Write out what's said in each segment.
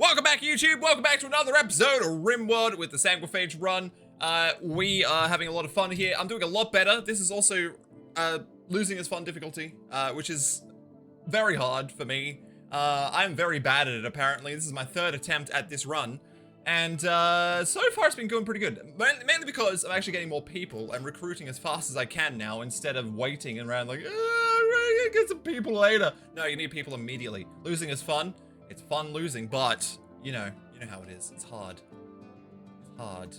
Welcome back, YouTube. Welcome back to another episode of RimWorld with the Sanguophage run. We are having a lot of fun here. I'm doing a lot better. This is also losing is fun difficulty, which is very hard for me. I'm very bad at it, apparently. This is my third attempt at this run. And so far it's been going pretty good. Mainly because I'm actually getting more people and recruiting as fast as I can now instead of waiting around like, oh, get some people later. No, you need people immediately. Losing is fun. It's fun losing, but you know how it is. It's hard. It's hard.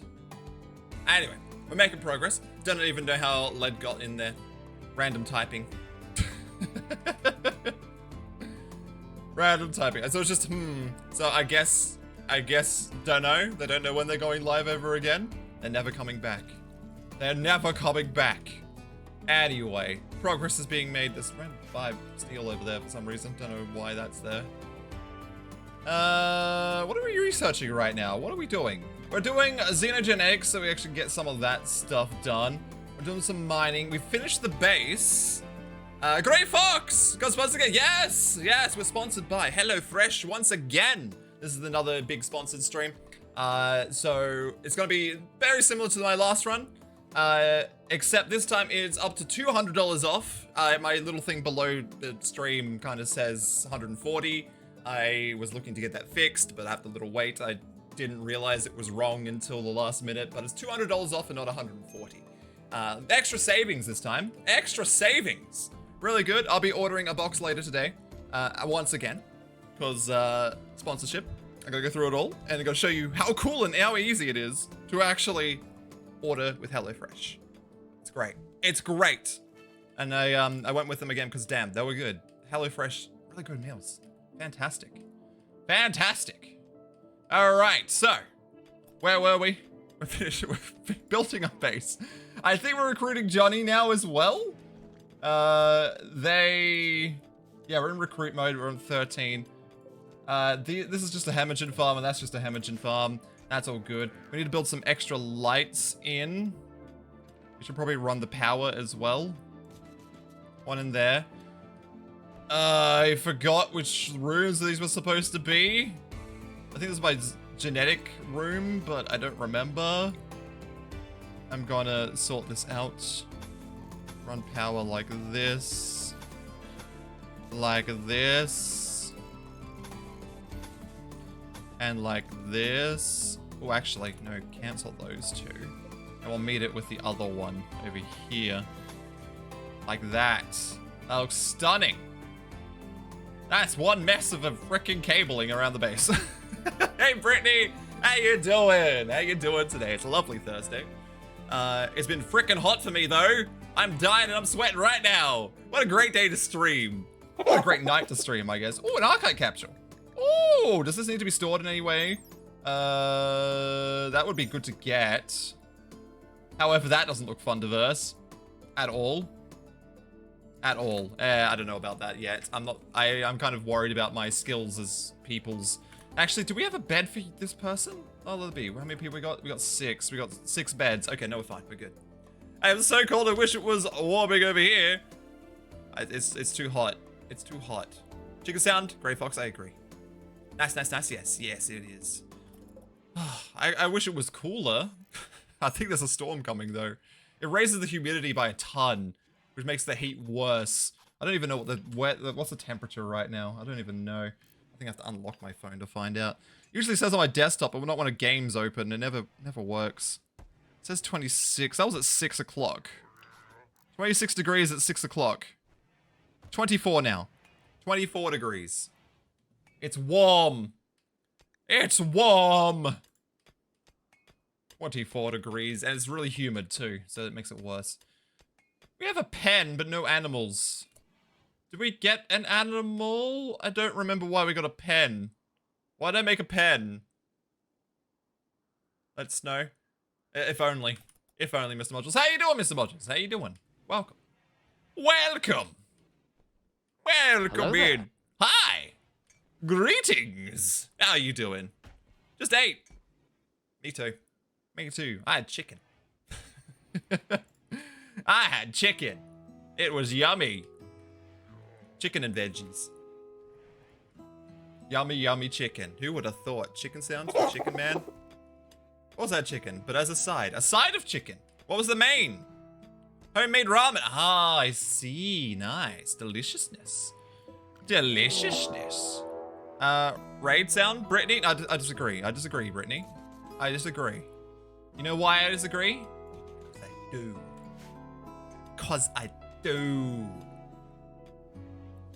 Anyway, we're making progress. Don't even know how lead got in there. Random typing. Random typing. So it's just So I guess don't know. They don't know when they're going live ever again. They're never coming back. They're never coming back. Anyway, progress is being made. There's random 5 steel over there for some reason. Don't know why that's there. What are we researching right now? What are we doing? We're doing xenogenetics, so we actually get some of that stuff done. We're doing some mining. We finished the base. Grey Fox got sponsored again. Yes, we're sponsored by HelloFresh once again. This is another big sponsored stream. So it's gonna be very similar to my last run, except this time it's up to $200 off. My little thing below the stream kind of says 140. I was looking to get that fixed, but after a little wait, I didn't realize it was wrong until the last minute, but it's $200 off and not 140. Extra savings this time. Extra savings. Really good. I'll be ordering a box later today, once again, because sponsorship. I gotta go through it all, and I gotta show you how cool and how easy it is to actually order with HelloFresh. It's great. It's great. And I went with them again because damn, they were good. HelloFresh, really good meals. Fantastic. Fantastic. All right, so where were we? We're finished. We're building a base. I think we're recruiting Johnny now as well. Yeah, we're in recruit mode. We're on 13. This is just a hemagen farm, and that's just a hemagen farm. That's all good. We need to build some extra lights in. We should probably run the power as well. One in there. I forgot which rooms these were supposed to be. I think this is my genetic room, but I don't remember. I'm gonna sort this out. Run power like this. Like this. And like this. Oh, actually, no, cancel those two. And we'll meet it with the other one over here. Like that. That looks stunning. That's one mess of a freaking cabling around the base. Hey, Brittany, how you doing? How you doing today? It's a lovely Thursday. It's been freaking hot for me though. I'm dying and I'm sweating right now. What a great day to stream. What a great night to stream, I guess. Oh, an archive capsule. Oh, does this need to be stored in any way? That would be good to get. However, that doesn't look fun to verse at all. At all. I don't know about that yet. I'm kind of worried about my skills as people's. Actually, do we have a bed for this person? Oh, let it be. How many people we got? We got 6. We got 6 beds. Okay, no, we're fine. We're good. I am so cold. I wish it was warming over here. It's too hot. It's too hot. Chicken sound. Grey Fox. I agree. Nice. Yes, it is. I wish it was cooler. I think there's a storm coming though. It raises the humidity by a ton, which makes the heat worse. I don't even know what's the temperature right now. I don't even know. I think I have to unlock my phone to find out. Usually it says on my desktop, but we're not when a game's open. It never works. It says 26. That was at 6 o'clock. 26 degrees at 6 o'clock. 24 now. 24 degrees. It's warm. It's warm. 24 degrees, and it's really humid too, so it makes it worse. We have a pen, but no animals. Did we get an animal? I don't remember why we got a pen. Why did I make a pen? Let's know. If only. If only, Mr. Modules. How you doing, Mr. Modules? How you doing? Welcome. Welcome. Welcome in. Hi. Greetings. How you doing? Just ate. Me too. Me too. I had chicken. I had chicken. It was yummy. Chicken and veggies. Yummy, yummy chicken. Who would have thought? Chicken sounds for chicken man? What was that chicken? But as a side of chicken. What was the main? Homemade ramen. Ah, I see. Nice. Deliciousness. Deliciousness. Raid sound? Brittany? I disagree. I disagree, Brittany. I disagree. You know why I disagree? Because I do. Because I do.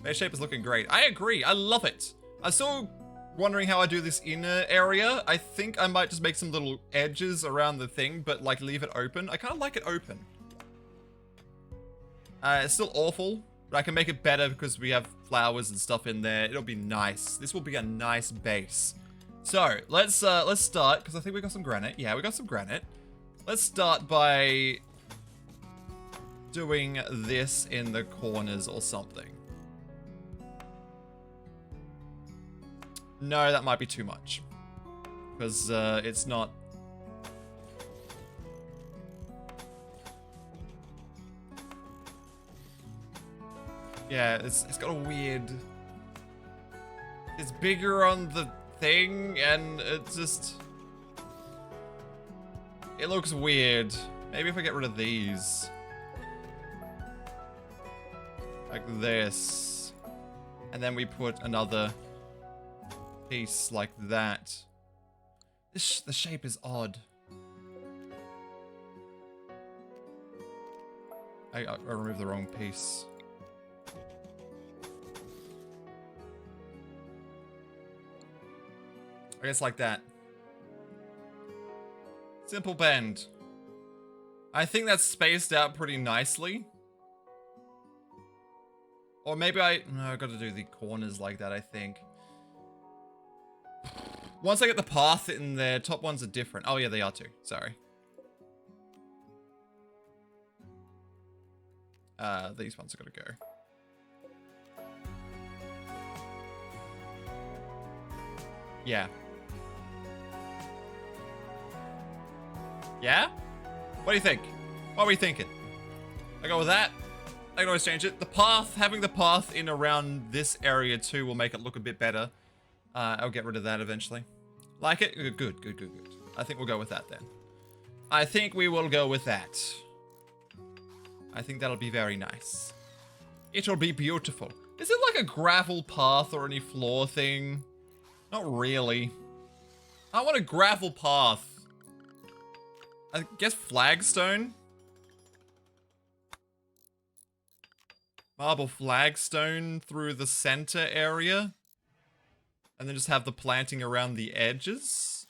Their shape is looking great. I agree. I love it. I'm still wondering how I do this inner area. I think I might just make some little edges around the thing, but like leave it open. I kind of like it open. It's still awful, but I can make it better because we have flowers and stuff in there. It'll be nice. This will be a nice base. So let's start because I think we got some granite. Yeah, we got some granite. Let's start by doing this in the corners or something. No, that might be too much. Because it's not... Yeah, it's got a weird... It's bigger on the thing, and it just... It looks weird. Maybe if I get rid of these. Like this. And then we put another... piece like that. The shape is odd. I removed the wrong piece. I guess like that. Simple bend. I think that's spaced out pretty nicely. Or maybe I got to do the corners like that, I think. Once I get the path in there, top ones are different. Oh yeah, they are too. Sorry. These ones are gonna go. Yeah. Yeah? What do you think? What are we thinking? I go with that. I can always change it. The path, having the path in around this area too will make it look a bit better. I'll get rid of that eventually. Like it? Good. I think we'll go with that then. I think we will go with that. I think that'll be very nice. It'll be beautiful. Is it like a gravel path or any floor thing? Not really. I want a gravel path. I guess flagstone? Marble flagstone through the center area? And then just have the planting around the edges?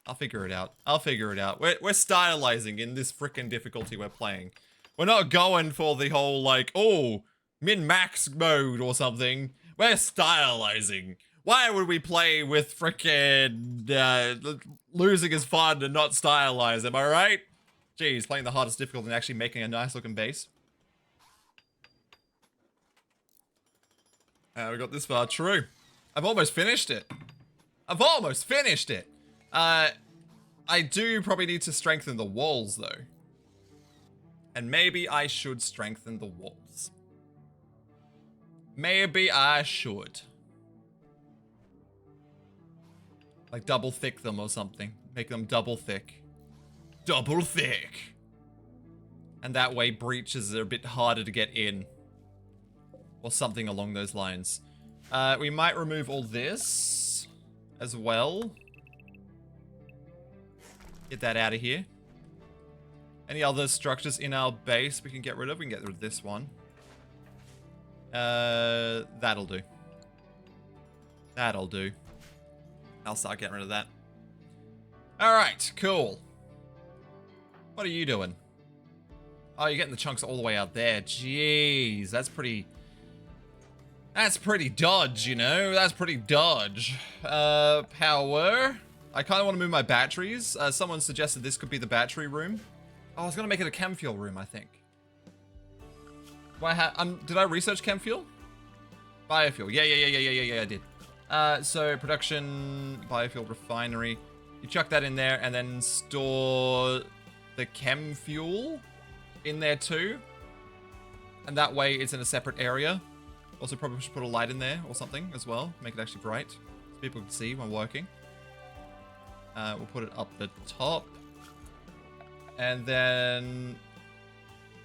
I'll figure it out. I'll figure it out. We're stylizing in this frickin' difficulty we're playing. We're not going for the whole, like, oh, min-max mode or something. We're stylizing. Why would we play with frickin' losing is fun and not stylize, am I right? Jeez, playing the hardest difficulty and actually making a nice looking base. We got this far, true. I've almost finished it. I've almost finished it. I do probably need to strengthen the walls though. And maybe I should strengthen the walls. Maybe I should. Like double thick them or something. Make them double thick. Double thick. And that way breaches are a bit harder to get in. Or something along those lines. We might remove all this as well. Get that out of here. Any other structures in our base we can get rid of? We can get rid of this one. That'll do. That'll do. I'll start getting rid of that. Alright, cool. What are you doing? Oh, you're getting the chunks all the way out there. Jeez, that's pretty... That's pretty dodge, you know? That's pretty dodge. Power. I kind of want to move my batteries. Someone suggested this could be the battery room. Oh, I was going to make it a chem fuel room, I think. Did I research chem fuel? Biofuel. Yeah, I did. So, production, biofuel refinery. You chuck that in there and then store the chem fuel in there too. And that way it's in a separate area. Also probably should put a light in there or something as well. Make it actually bright. so people can see when working. We'll put it up the top. And then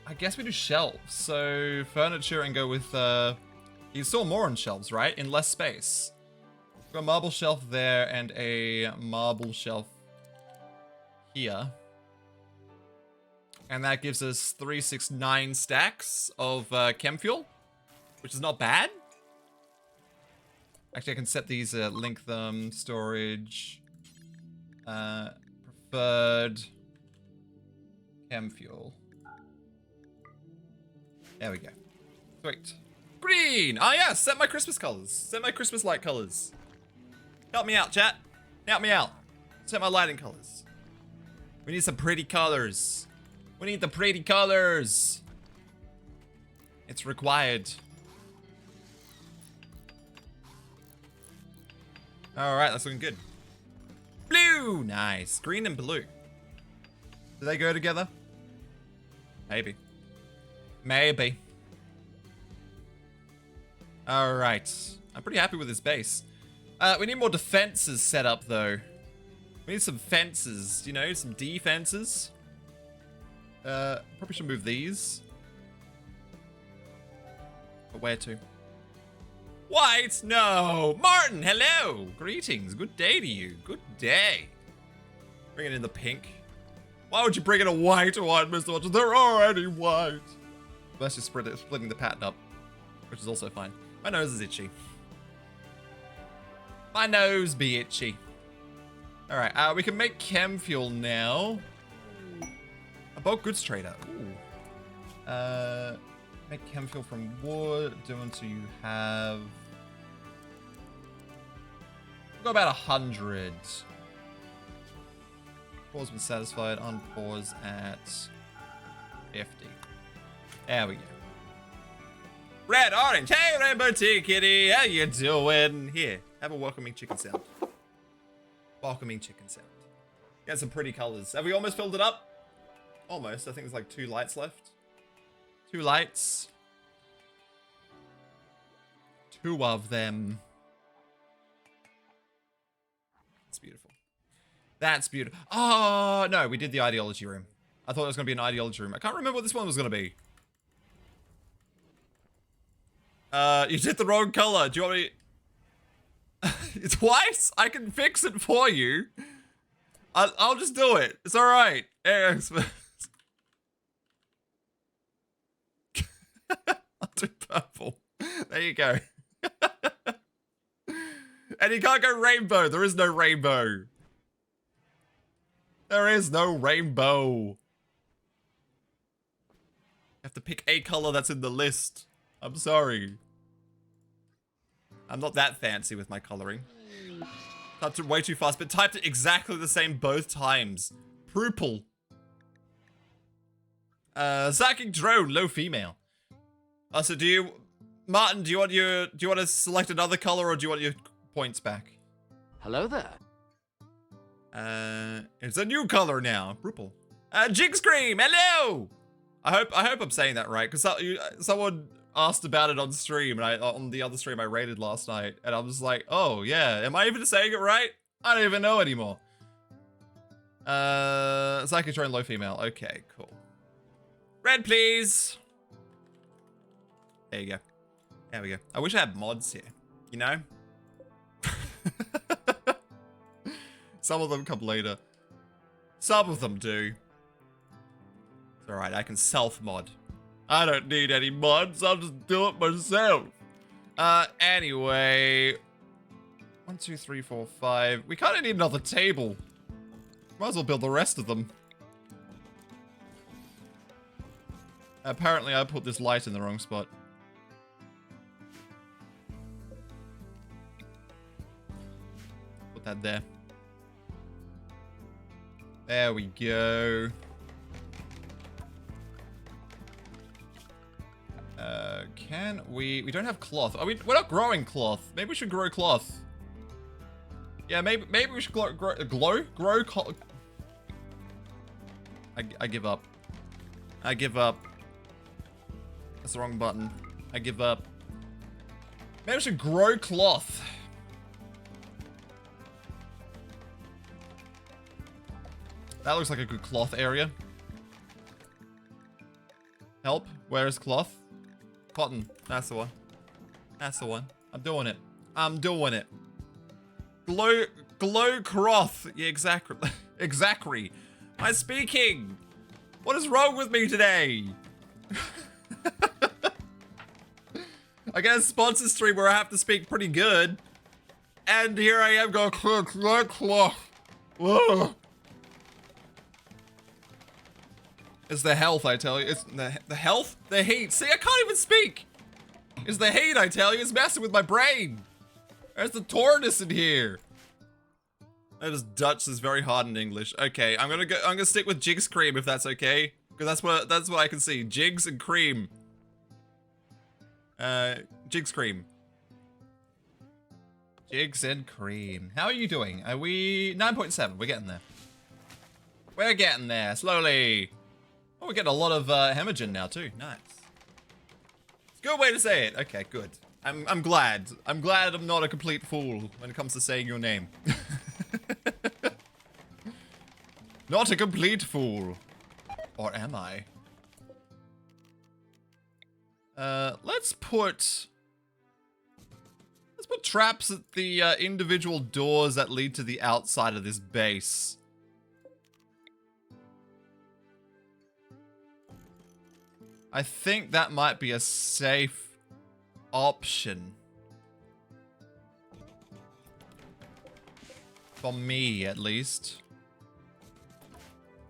I guess we do shelves. So furniture and go with you can store more on shelves, right? In less space. We've got a marble shelf there and a marble shelf here. And that gives us 369 stacks of chem fuel, which is not bad. Actually, I can set these, link them, storage, preferred chem fuel. There we go. Sweet. Green! Oh yeah, set my Christmas colors. Set my Christmas light colors. Help me out, chat. Help me out. Set my lighting colors. We need some pretty colors. We need the pretty colors. It's required. Alright, that's looking good. Blue! Nice. Green and blue. Do they go together? Maybe. Maybe. Alright. I'm pretty happy with this base. We need more defenses set up, though. We need some fences, you know, some defenses. Probably should move these. But where to? White? No! Martin, hello! Greetings. Good day to you. Good day. Bring it in the pink. Why would you bring in a white one, Mr. Watcher? They're already white. Unless you're splitting the pattern up, which is also fine. My nose is itchy. My nose be itchy. Alright, we can make chem fuel now. A bulk goods trader. Ooh. Make chem fuel from wood. Do until you have... We'll go about 100. Pause been satisfied. Unpause at 50. There we go. Red, orange. Hey, Rainbow Kitty. How you doing? Here, have a welcoming chicken sound. Welcoming chicken sound. Got some pretty colors. Have we almost filled it up? Almost. I think there's like 2 lights left. 2 lights. 2 of them. That's beautiful. That's beautiful. Oh, no, we did the ideology room. I thought it was going to be an ideology room. I can't remember what this one was going to be. You did the wrong color. Do you want me... It's white? I can fix it for you. I'll just do it. It's alright. I'll do purple. There you go. And you can't go rainbow. There is no rainbow. There is no rainbow. You have to pick a color that's in the list. I'm sorry. I'm not that fancy with my coloring. Typed it way too fast, but typed it exactly the same both times. Purple. Psychic drone, low female. So do you, Martin? Do you want to select another color, or do you want your points back? Hello there. It's a new color now. Purple. Jig Scream, hello. I hope I'm saying that right, because someone asked about it on stream, and on the other stream I rated last night, and I was like, oh yeah, am I even saying it right? I don't even know anymore. Psychic drone, low female. Okay, cool. Red, please. There you go. There we go. I wish I had mods here, you know? Some of them come later. Some of them do. It's alright, I can self-mod. I don't need any mods, I'll just do it myself. Anyway. 1, 2, 3, 4, 5. We kind of need another table. Might as well build the rest of them. Apparently I put this light in the wrong spot. Put that there. There we go. Can we don't have cloth. We're not growing cloth. Maybe we should grow cloth. Yeah, maybe we should grow I give up. I give up. That's the wrong button. I give up. Maybe we should grow cloth. That looks like a good cloth area. Help. Where is cloth? Cotton. That's the one. That's the one. I'm doing it. I'm doing it. Glow cloth. Yeah, exactly. Exactly. Am I speaking? What is wrong with me today? I get a sponsor stream where I have to speak pretty good. And here I am going cloth. It's the health, I tell you. It's the health? The heat. See, I can't even speak. It's the heat, I tell you. It's messing with my brain. There's the tortoise in here. That is Dutch. Is very hard in English. Okay, I'm gonna stick with Jigs cream if that's okay, because that's what I can see. Jigs and cream. Jigs cream. Jigs and cream. How are you doing? Are we 9.7? We're getting there. We're getting there slowly. Oh, we're getting a lot of hemorrhaging now too. Nice. It's a good way to say it. Okay, good. I'm glad. I'm glad I'm not a complete fool when it comes to saying your name. Not a complete fool. Or am I? Let's put traps at the individual doors that lead to the outside of this base. I think that might be a safe option. For me, at least.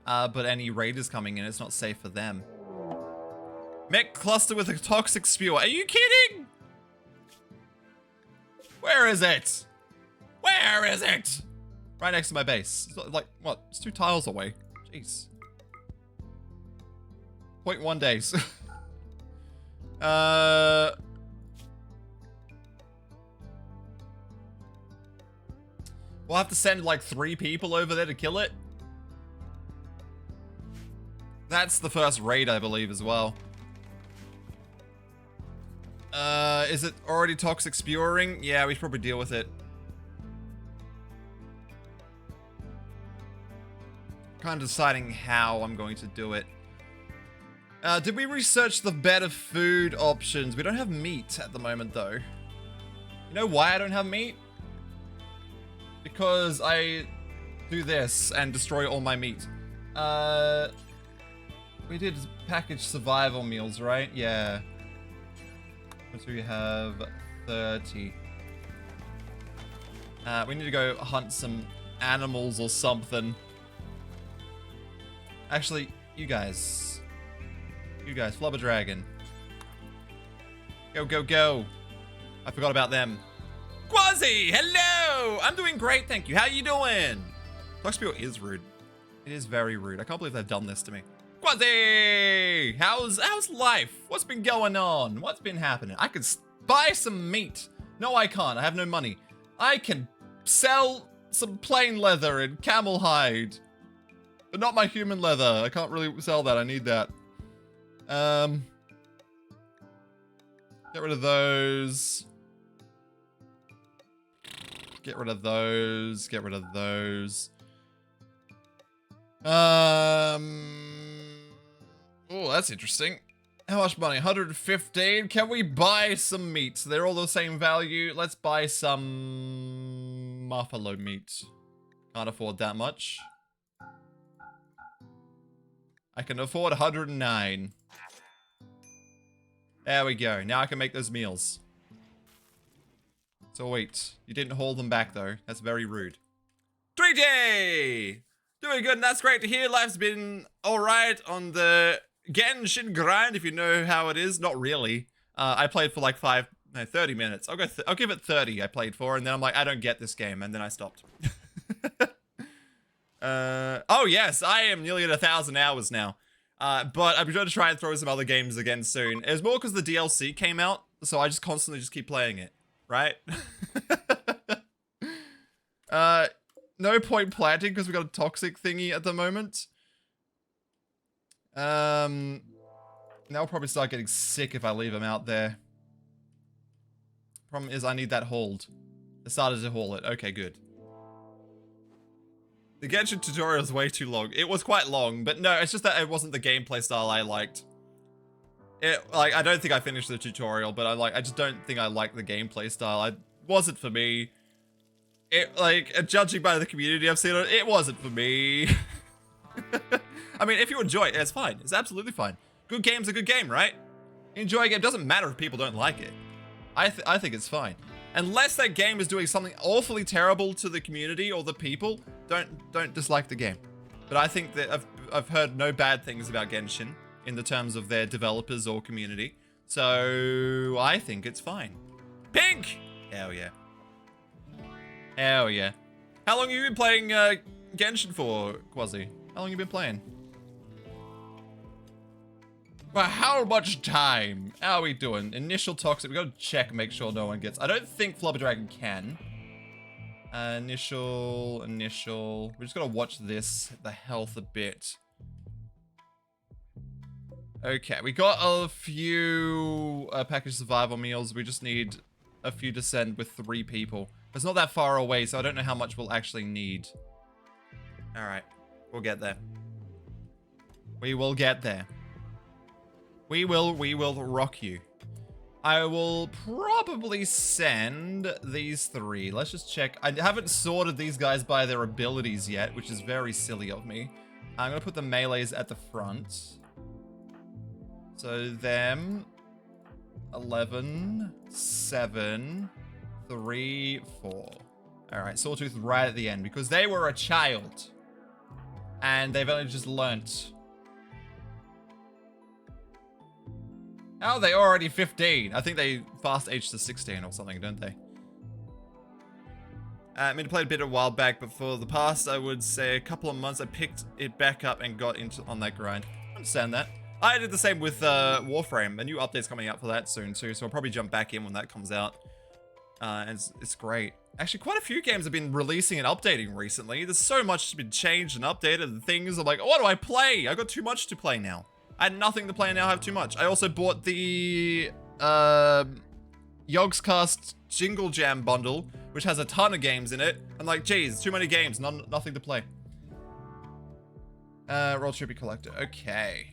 But any raiders coming in, it's not safe for them. Mech cluster with a toxic spewer. Are you kidding? Where is it? Where is it? Right next to my base. It's like, what? It's 2 tiles away. Jeez. 0.1 days. We'll have to send like 3 people over there to kill it. That's the first raid, I believe, as well. Is it already toxic spewing? Yeah, we should probably deal with it. Kind of deciding how I'm going to do it. Did we research the better food options? We don't have meat at the moment, though. You know why I don't have meat? Because I do this and destroy all my meat. We did package survival meals, right? Yeah. What do we have? 30. We need to go hunt some animals or something. Actually, you guys, Flubber Dragon. Go, go, go. I forgot about them. Quasi, hello! I'm doing great, thank you. How you doing? Toxpio is rude. It is very rude. I can't believe they've done this to me. Quasi! How's life? What's been going on? What's been happening? I could buy some meat. No, I can't. I have no money. I can sell some plain leather and camel hide. But not my human leather. I can't really sell that. I need that. Get rid of those. Get rid of those. Get rid of those. Oh, that's interesting. How much money? 115. Can we buy some meat? They're all the same value. Let's buy some buffalo meat. Can't afford that much. I can afford 109. There we go. Now I can make those meals. So wait, you didn't hold them back though. That's very rude. 3J! Doing good, and that's great to hear. Life's been alright on the Genshin grind, if you know how it is. Not really. I played for like 30 minutes. I'll give it 30 I played for, and then I'm like, I don't get this game, and then I stopped. Oh yes, I am nearly at 1,000 hours now. But I'm going to try and throw some other games again soon. It's more because the DLC came out, so I just constantly keep playing it, right? No point planting because we got a toxic thingy at the moment. Now I'll probably start getting sick if I leave them out there. Problem is I need that hauled. I started to haul it. Okay, good. The Genshin tutorial is way too long. It was quite long, but no, it's just that it wasn't the gameplay style I liked. Like, I don't think I finished the tutorial, but I just don't think I like the gameplay style. It wasn't for me. Judging by the community I've seen on it, it wasn't for me. I mean, if you enjoy it, it's fine. It's absolutely fine. Good game's a good game, right? Enjoy a game. It doesn't matter if people don't like it. I think it's fine. Unless that game is doing something awfully terrible to the community or the people, don't dislike the game. But I think that I've heard no bad things about Genshin in the terms of their developers or community. So I think it's fine. Pink! Hell yeah. Hell yeah. How long have you been playing Genshin for, Quasi? How long have you been playing? For how much time? How are we doing? Initial toxic. We gotta check and make sure no one gets. I don't think Flubber Dragon can. Initial. We just gotta watch the health a bit. Okay, we got a few packaged survival meals. We just need a few to send with 3 people. It's not that far away, so I don't know how much we'll actually need. All right, we'll get there. We will get there. We will rock you. I will probably send these 3. Let's just check. I haven't sorted these guys by their abilities yet, which is very silly of me. I'm gonna put the melees at the front. So them, 11, 7, 3, 4. All right, Sawtooth right at the end because they were a child and they've only just learnt. How are they already 15? I think they fast age to 16 or something, don't they? I mean, I played a bit a while back, but for the past, I would say a couple of months, I picked it back up and got on that grind. I understand that. I did the same with Warframe. A new update's coming out for that soon too, so I'll probably jump back in when that comes out. And it's great. Actually, quite a few games have been releasing and updating recently. There's so much that's been changed and updated and things. I'm like, oh, what do I play? I got too much to play now. I had nothing to play and now I have too much. I also bought the Yogscast Jingle Jam bundle, which has a ton of games in it. I'm like, geez, too many games, nothing to play. Roll Trippy Collector, okay.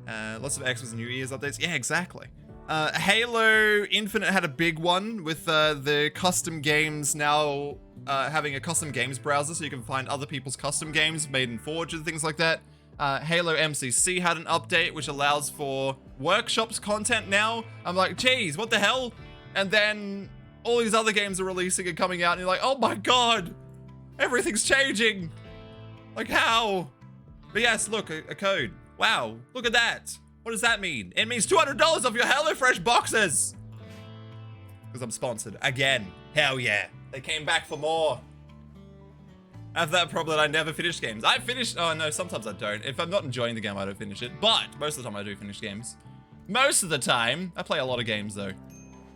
Lots of Xmas and New Year's updates. Yeah, exactly. Halo Infinite had a big one with the custom games now having a custom games browser so you can find other people's custom games made in Forge and things like that. Halo MCC had an update which allows for workshops content now. I'm like, geez, what the hell? And then all these other games are releasing and coming out and you're like, oh my god, everything's changing. Like how? But yes, look, a code. Wow, look at that. What does that mean? It means $200 off your HelloFresh boxes. Because I'm sponsored again. Hell yeah. They came back for more. I have that problem that I never finish games. I finish, oh no, sometimes I don't. If I'm not enjoying the game, I don't finish it. But most of the time I do finish games. Most of the time, I play a lot of games though.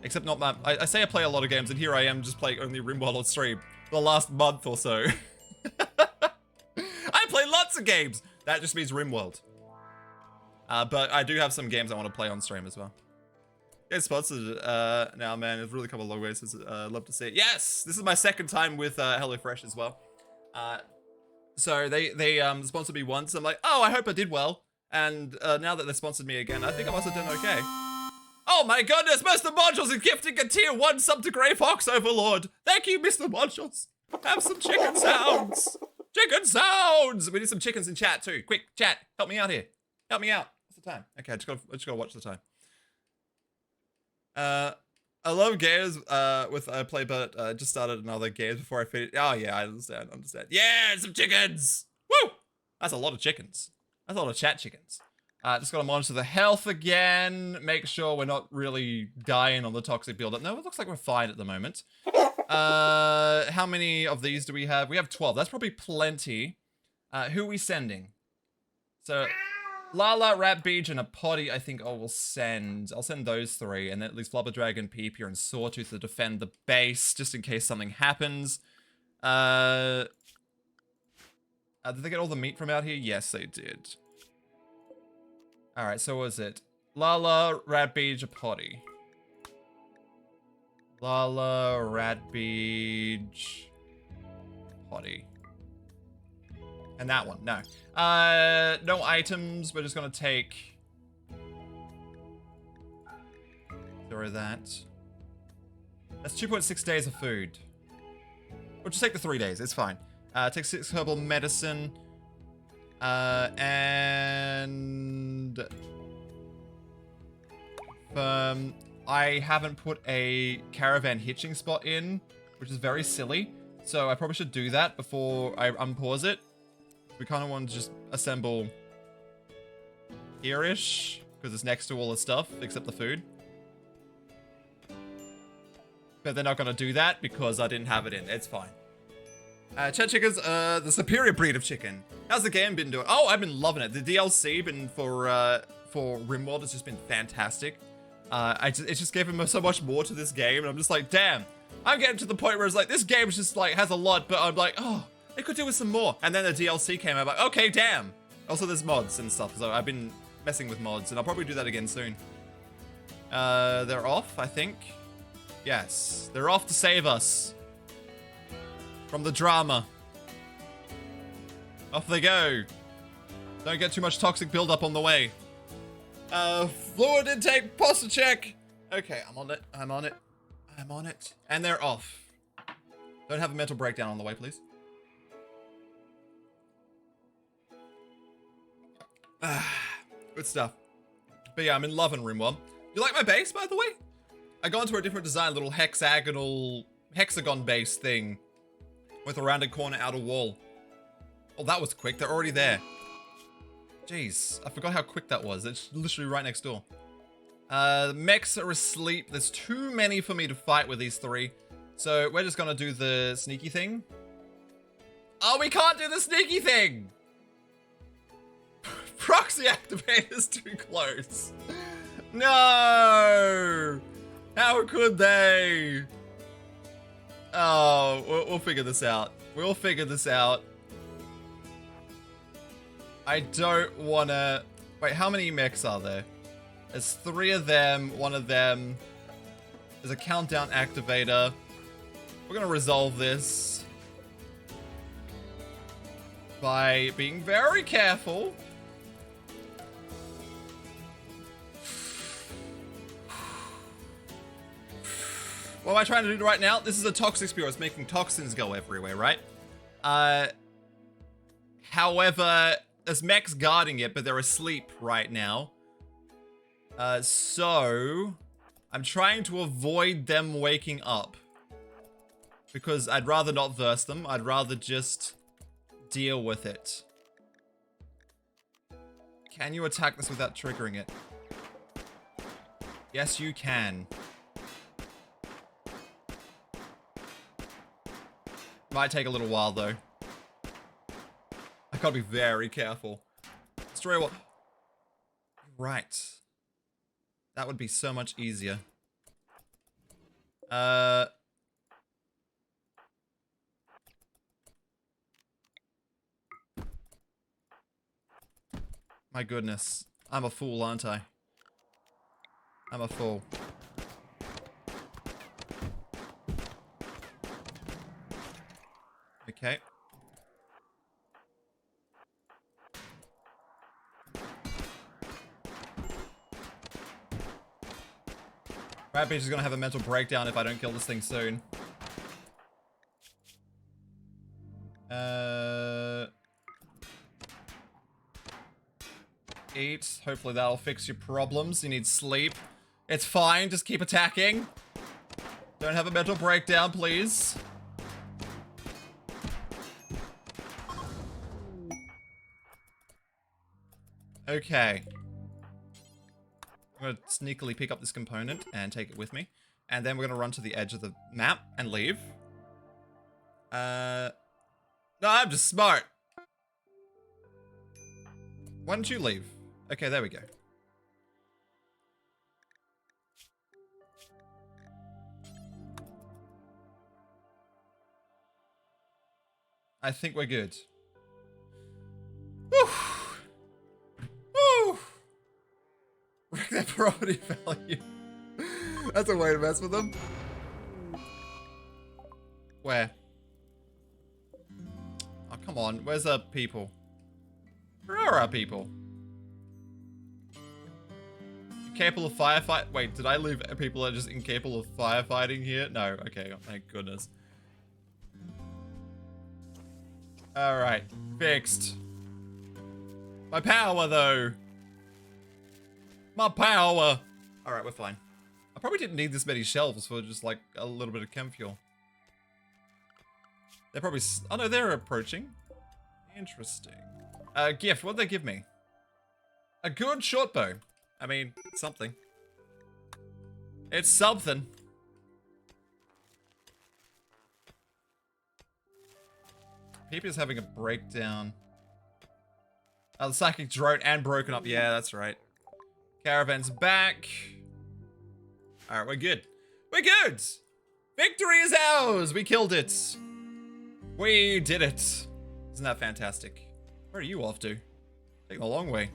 Except not that, I say I play a lot of games and here I am just playing only RimWorld on stream the last month or so. I play lots of games. That just means RimWorld. But I do have some games I want to play on stream as well. Get sponsored now, man. It's really come a long way since love to see it. Yes, this is my second time with HelloFresh as well. So they sponsored me once. I'm like, oh, I hope I did well. And now that they sponsored me again, I think I must have done okay. Oh my goodness, Mr. Modules is gifting a tier 1 sub to Grey Fox Overlord. Thank you, Mr. Modules. Have some chicken sounds. Chicken sounds. We need some chickens in chat too. Quick, chat, help me out here. Help me out. What's the time? Okay, I just gotta watch the time. I love games with play, but just started another game before I finished. Oh yeah, I understand. Yeah, some chickens. Woo! That's a lot of chickens. That's a lot of chat chickens. Just gotta monitor the health again. Make sure we're not really dying on the toxic buildup. No, it looks like we're fine at the moment. How many of these do we have? We have 12. That's probably plenty. Who are we sending? So, Lala, Rat Beach, and a Potty, I think I'll send those 3, and then at least Flubber Dragon, Peepier, and Sawtooth to defend the base, just in case something happens. Did they get all the meat from out here? Yes, they did. Alright, so what was it? Lala, Rat Beach, a Potty. Lala, Rat Beach, potty. And that one, no. No items, we're just gonna take... Throw that. That's 2.6 days of food. We'll just take the 3 days, it's fine. Take 6 herbal medicine. And... I haven't put a caravan hitching spot in, which is very silly. So I probably should do that before I unpause it. We kind of want to just assemble here-ish, because it's next to all the stuff, except the food. But they're not going to do that because I didn't have it in. It's fine. Chet Chicken's the superior breed of chicken. How's the game been doing? Oh, I've been loving it. The DLC for RimWorld has just been fantastic. It just gave him so much more to this game, and I'm just like, damn. I'm getting to the point where it's like, this game just like has a lot, but I'm like, oh, they could do with some more. And then the DLC came out, I'm like, okay, damn. Also, there's mods and stuff, so I've been messing with mods, and I'll probably do that again soon. They're off, I think. Yes, they're off to save us from the drama. Off they go. Don't get too much toxic buildup on the way. Fluid intake, posture check. Okay, I'm on it. I'm on it. I'm on it. And they're off. Don't have a mental breakdown on the way, please. Good stuff. But yeah, I'm in love in RimWorld. You like my base, by the way? I got into a different design, little hexagon base thing with a rounded corner outer wall. Oh, that was quick. They're already there. Jeez, I forgot how quick that was. It's literally right next door. The mechs are asleep. There's too many for me to fight with these 3. So we're just gonna do the sneaky thing. Oh, we can't do the sneaky thing! Proxy activator's too close. No! How could they? Oh, we'll figure this out. We'll figure this out. I don't wanna... Wait, how many mechs are there? There's 3 of them, 1 of them. There's a countdown activator. We're gonna resolve this by being very careful. What am I trying to do right now? This is a toxic spear. It's making toxins go everywhere, right? However, there's mechs guarding it, but they're asleep right now. So I'm trying to avoid them waking up. Because I'd rather not verse them. I'd rather just deal with it. Can you attack this without triggering it? Yes, you can. Might take a little while, though. I gotta be very careful. Destroy what? Right. That would be so much easier. My goodness. I'm a fool, aren't I? I'm a fool. Okay. Rampage is gonna have a mental breakdown if I don't kill this thing soon. Eat. Hopefully that'll fix your problems. You need sleep. It's fine. Just keep attacking. Don't have a mental breakdown, please. Okay. I'm gonna sneakily pick up this component and take it with me. And then we're gonna run to the edge of the map and leave. No, I'm just smart. Why don't you leave? Okay, there we go. I think we're good. Woo! Woo! Wreck their property value. That's a way to mess with them. Where? Come on, where's our people? Where are our people? Incapable of firefight. Wait, did I leave people that are just incapable of firefighting here? No, okay, thank goodness. Alright, fixed. My power, though. My power. Alright, we're fine. I probably didn't need this many shelves for just, like, a little bit of chem fuel. They're probably... Oh, no, they're approaching. Interesting. Gift, what'd they give me? A good short bow. I mean, it's something. It's something. Peepy's having a breakdown. Oh, the psychic drone and broken up. Yeah, that's right. Caravan's back. Alright, we're good. We're good! Victory is ours! We killed it. We did it. Isn't that fantastic? Where are you off to? Taking the long way.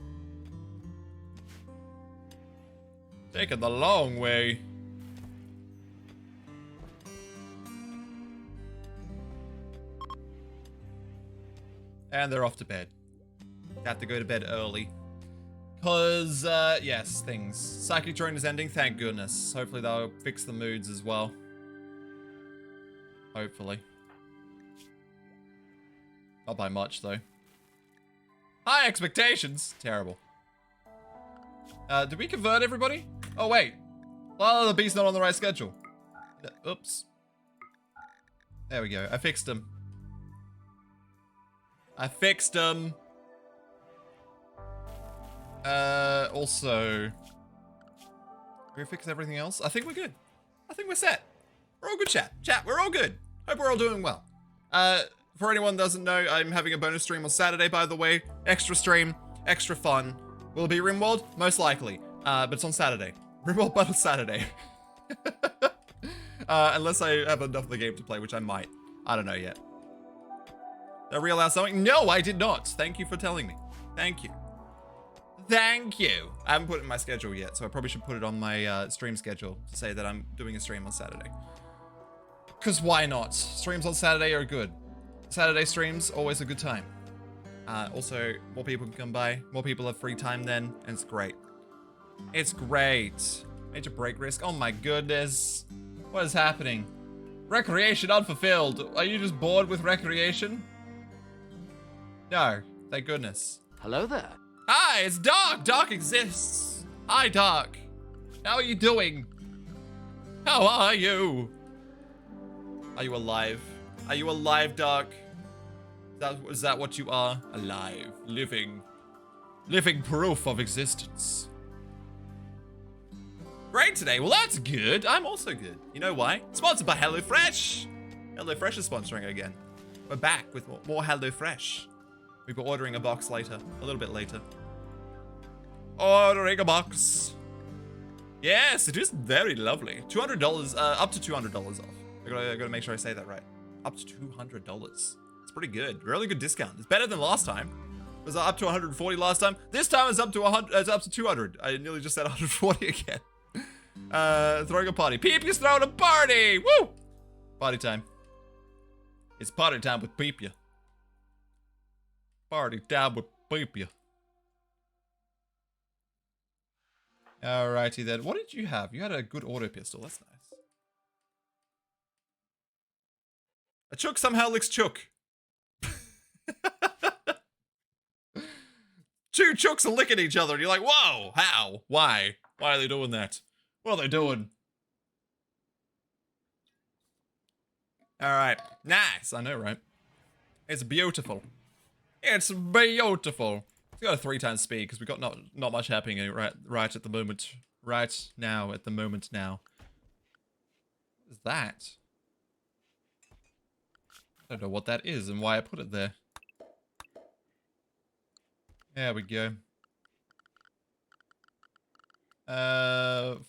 Taking the long way. And they're off to bed. Have to go to bed early. Cause, yes, things. Psychic drone is ending, thank goodness. Hopefully they'll fix the moods as well. Hopefully. Not by much, though. High expectations! Terrible. Did we convert everybody? Oh, wait. Well, the beast's not on the right schedule. Oops. There we go. I fixed him. I fixed him. Also... Did we fix everything else? I think we're good. I think we're set. We're all good, chat. Chat, we're all good. Hope we're all doing well. For anyone that doesn't know, I'm having a bonus stream on Saturday, by the way. Extra stream, extra fun. Will it be RimWorld? Most likely. But it's on Saturday. RimWorld Battle Saturday. Unless I have enough of the game to play, which I might. I don't know yet. Did I realize something? No, I did not. Thank you for telling me. Thank you. Thank you. I haven't put it in my schedule yet, so I probably should put it on my stream schedule to say that I'm doing a stream on Saturday. Because why not? Streams on Saturday are good. Saturday streams, always a good time. Also, more people can come by. More people have free time then, and it's great. It's great. Major break risk. Oh my goodness. What is happening? Recreation unfulfilled. Are you just bored with recreation? No, thank goodness. Hello there. Hi, it's Doc. Doc exists. Hi, Doc. How are you doing? How are you? Are you alive? Are you alive, Doc? Is that what you are? Alive. Living. Living proof of existence. Great today. Well, that's good. I'm also good. You know why? Sponsored by HelloFresh. HelloFresh is sponsoring again. We're back with more HelloFresh. We'll be ordering a box later. A little bit later. Ordering a box. Yes, it is very lovely. $200, up to $200 off. I gotta make sure I say that right. Up to $200. It's pretty good. Really good discount. It's better than last time. It was up to 140 last time. This time it's up to 100. It's up to 200. I nearly just said 140 again. Throwing a party. Peepy's throwing a party. Woo! Party time. It's party time with Peepy. Party time with Peepy. Alrighty then. What did you have? You had a good auto pistol. That's nice. A chook somehow licks chook. Two chooks are licking each other and you're like, whoa, how? Why? Why are they doing that? What are they doing? Alright. Nice. I know, right? It's beautiful. It's beautiful. It's got a 3 times speed because we've got not much happening right at the moment. Right now, at the moment now. What is that? I don't know what that is and why I put it there. There we go.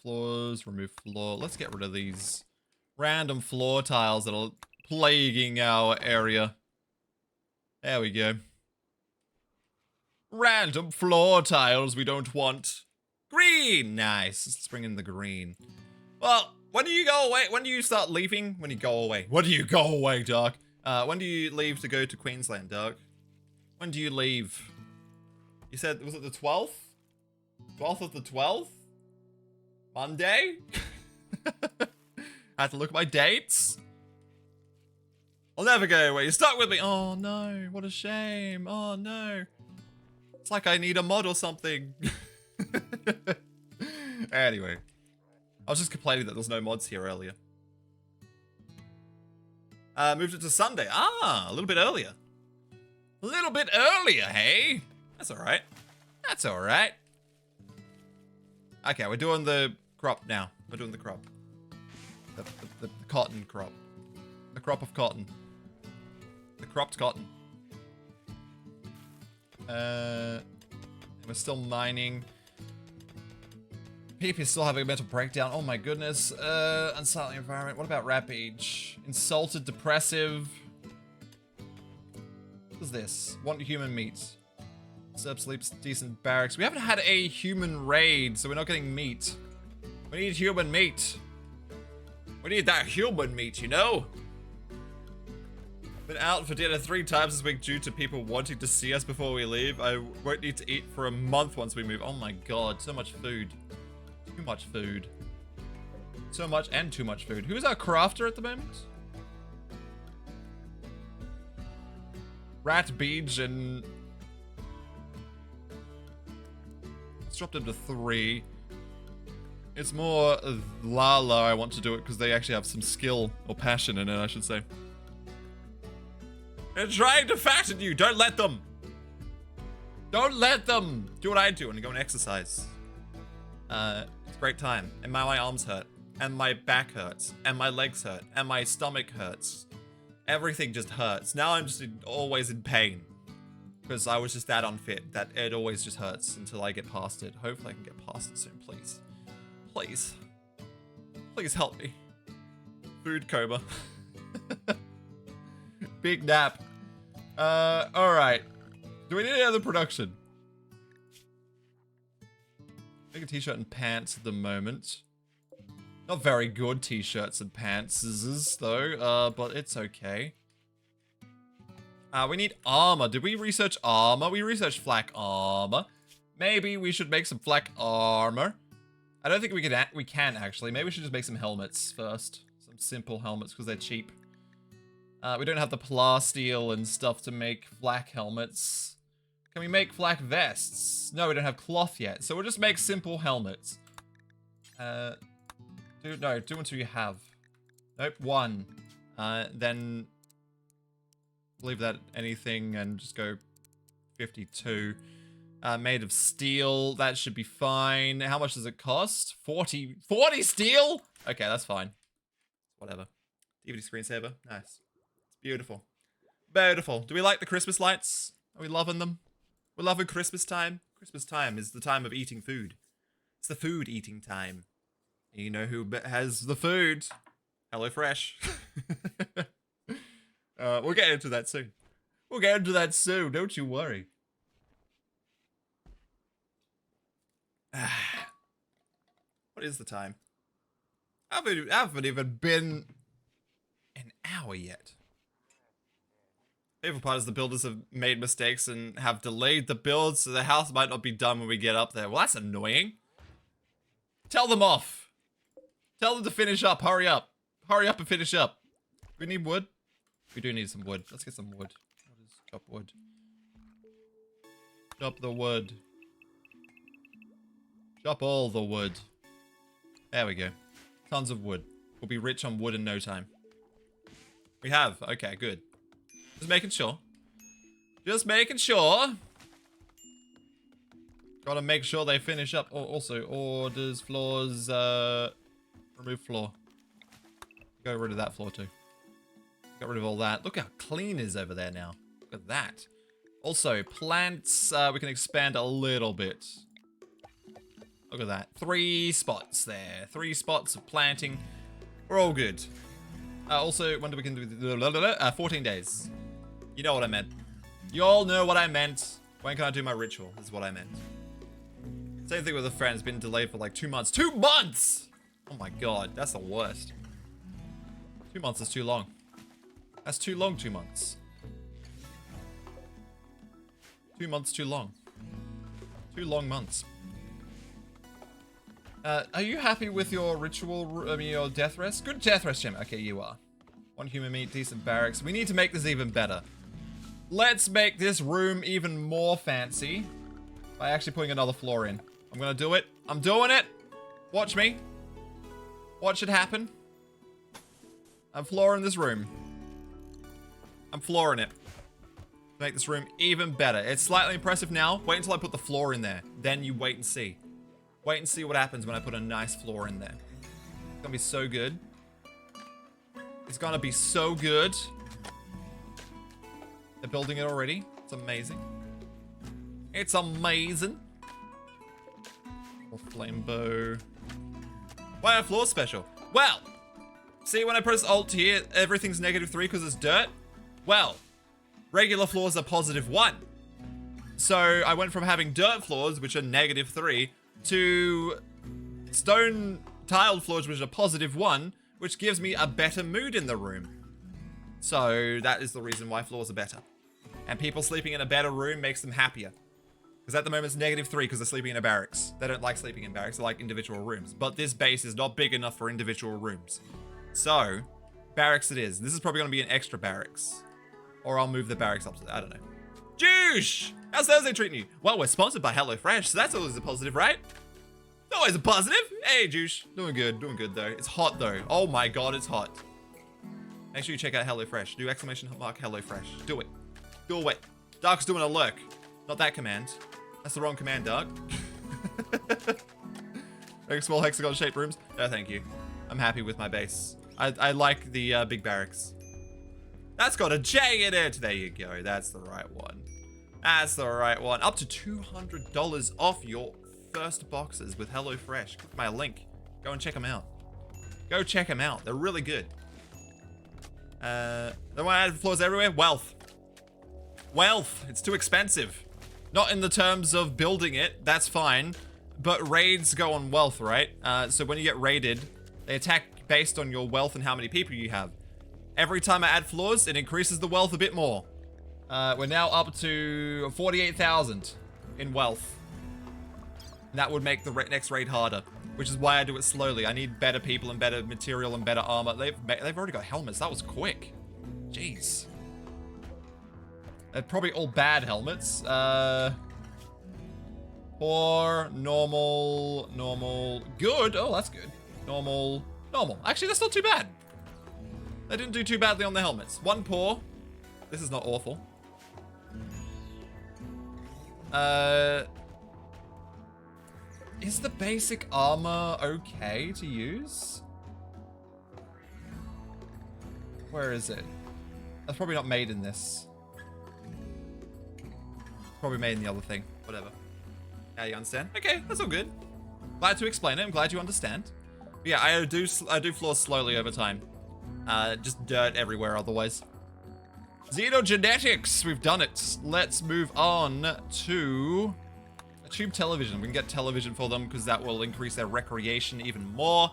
Floors, remove floor. Let's get rid of these random floor tiles that are plaguing our area. There we go. Random floor tiles we don't want. Green! Nice. Let's bring in the green. Well, when do you go away? When do you start leaving? When you go away. When do you go away, Doc? When do you leave to go to Queensland, Doug? When do you leave? You said, was it the 12th? 12th of the 12th? Monday? I have to look at my dates. I'll never go away. You're stuck with me. Oh no, what a shame. Oh no. It's like I need a mod or something. Anyway. I was just complaining that there was no mods here earlier. Moved it to Sunday. Ah, a little bit earlier. A little bit earlier, hey? That's alright. That's alright. Okay, we're doing the crop now. We're doing the crop. The cotton crop. The crop of cotton. The cropped cotton. We're still mining. PP is still having a mental breakdown. Oh my goodness. Unsightly environment. What about Rampage? Insulted, depressive. What is this? Want human meat. Sub sleeps, decent barracks. We haven't had a human raid, so we're not getting meat. We need human meat. We need that human meat, you know? Been out for dinner 3 times this week due to people wanting to see us before we leave. I won't need to eat for a month once we move. Oh my god, so much food. Too much food. So much and too much food. Who's our crafter at the moment? Rat Beach and... Let's drop them to 3. It's more Lala I want to do it because they actually have some skill or passion in it, I should say. They're trying to fatten you. Don't let them. Don't let them. Do what I do and go and exercise. It's a great time. And my arms hurt. And my back hurts. And my legs hurt. And my stomach hurts. Everything just hurts. Now I'm just always in pain. Because I was just that unfit that it always just hurts until I get past it. Hopefully I can get past it soon, please. Please. Please help me. Food coma. Big nap. Alright. Do we need any other production? Make a t-shirt and pants at the moment. Not very good t-shirts and pants though, but it's okay. We need armor. Did we research armor? We researched flak armor. Maybe we should make some flak armor. I don't think we can actually. Maybe we should just make some helmets first. Some simple helmets because they're cheap. We don't have the plasteel and stuff to make flak helmets. Can we make flak vests? No, we don't have cloth yet. So we'll just make simple helmets. Do until you have. Nope, 1. Then leave that anything and just go 52. Made of steel. That should be fine. How much does it cost? 40 steel? Okay, that's fine. Whatever. DVD screensaver. Nice. Beautiful. Beautiful. Do we like the Christmas lights? Are we loving them? We're loving Christmas time. Christmas time is the time of eating food. It's the food eating time. You know who has the food? HelloFresh. We'll get into that soon. We'll get into that soon. Don't you worry. What is the time? I haven't even been an hour yet. Favorite part is the builders have made mistakes and have delayed the build, so the house might not be done when we get up there. Well, that's annoying. Tell them off. Tell them to finish up. Hurry up. Hurry up and finish up. We need wood. We do need some wood. Let's get some wood. What is chop wood? Chop the wood. Chop all the wood. There we go. Tons of wood. We'll be rich on wood in no time. We have. Okay, good. Just making sure. Just making sure. Gotta make sure they finish up. Oh, also, orders, floors, remove floor. Go rid of that floor too. Got rid of all that. Look how clean it is over there now. Look at that. Also, plants, we can expand a little bit. Look at that. 3 spots there. 3 spots of planting. We're all good. Also, when do we can do 14 days. You know what I meant. You all know what I meant. When can I do my ritual? Is what I meant. Same thing with a friend. It's been delayed for like 2 months. 2 months! Oh my god, that's the worst. 2 months is too long. That's too long, 2 months. 2 months too long. 2 long months. Are you happy with your ritual, your death rest? Good death rest, Jim. Okay, you are. 1 human meat, decent barracks. We need to make this even better. Let's make this room even more fancy by actually putting another floor in. I'm gonna do it. I'm doing it. Watch me. Watch it happen. I'm flooring this room. I'm flooring it. Make this room even better. It's slightly impressive now. Wait until I put the floor in there. Then you wait and see. Wait and see what happens when I put a nice floor in there. It's gonna be so good. It's gonna be so good. They're building it already. It's amazing. It's amazing. Or flame bow. Why are floors special? Well, see when I press Alt here, everything's -3 because it's dirt? Well, regular floors are +1. So I went from having dirt floors, which are -3, to stone tiled floors, which are +1, which gives me a better mood in the room. So that is the reason why floors are better. And people sleeping in a better room makes them happier. Because at the moment it's -3 because they're sleeping in a barracks. They don't like sleeping in barracks, they like individual rooms. But this base is not big enough for individual rooms. So, barracks it is. This is probably going to be an extra barracks. Or I'll move the barracks up to, I don't know. Juice! How's Thursday treating you? Well, we're sponsored by HelloFresh, so that's always a positive, right? Always a positive. Hey, Juice. Doing good though. It's hot though. Oh my god, it's hot. Make sure you check out HelloFresh. Do !mark HelloFresh. Do it. Do it. Dark's doing a lurk. Not that command. That's the wrong command, Dark. Make small hexagon shaped rooms. No, thank you. I'm happy with my base. I like the big barracks. That's got a J in it. There you go. That's the right one. That's the right one. Up to $200 off your first boxes with HelloFresh. Click my link. Go and check them out. Go check them out. They're really good. They want to add floors everywhere? Wealth. Wealth. It's too expensive. Not in the terms of building it. That's fine. But raids go on wealth, right? So when you get raided, they attack based on your wealth and how many people you have. Every time I add floors, it increases the wealth a bit more. We're now up to 48,000 in wealth. And that would make the next raid harder, which is why I do it slowly. I need better people and better material and better armor. They've already got helmets. That was quick. Jeez. They're probably all bad helmets. Poor, normal, good. Oh, that's good. Normal. Actually, that's not too bad. They didn't do too badly on the helmets. 1 poor. This is not awful. Is the basic armor okay to use? Where is it? That's probably not made in this. It's probably made in the other thing. Whatever. Yeah, you understand? Okay, that's all good. Glad to explain it. I'm glad you understand. But yeah, I do floors slowly over time. Just dirt everywhere otherwise. Xenogenetics, we've done it. Let's move on to a tube television. We can get television for them because that will increase their recreation even more,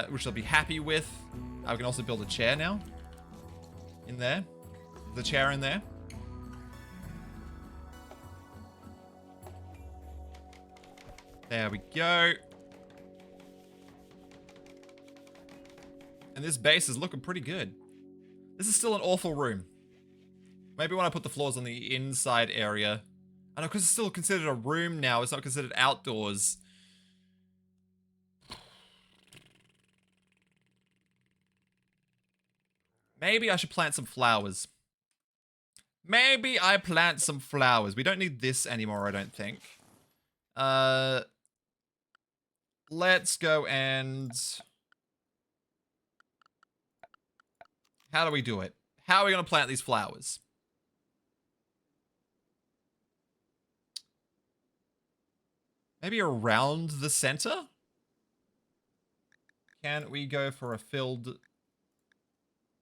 which they'll be happy with. We can also build a chair now. In there. The chair in there. There we go. And this base is looking pretty good. This is still an awful room. Maybe when I put the floors on the inside area. I know, because it's still considered a room now. It's not considered outdoors. Maybe I should plant some flowers. Maybe I plant some flowers. We don't need this anymore, I don't think. Let's go and... How do we do it? How are we going to plant these flowers? Maybe around the center? Can we go for a filled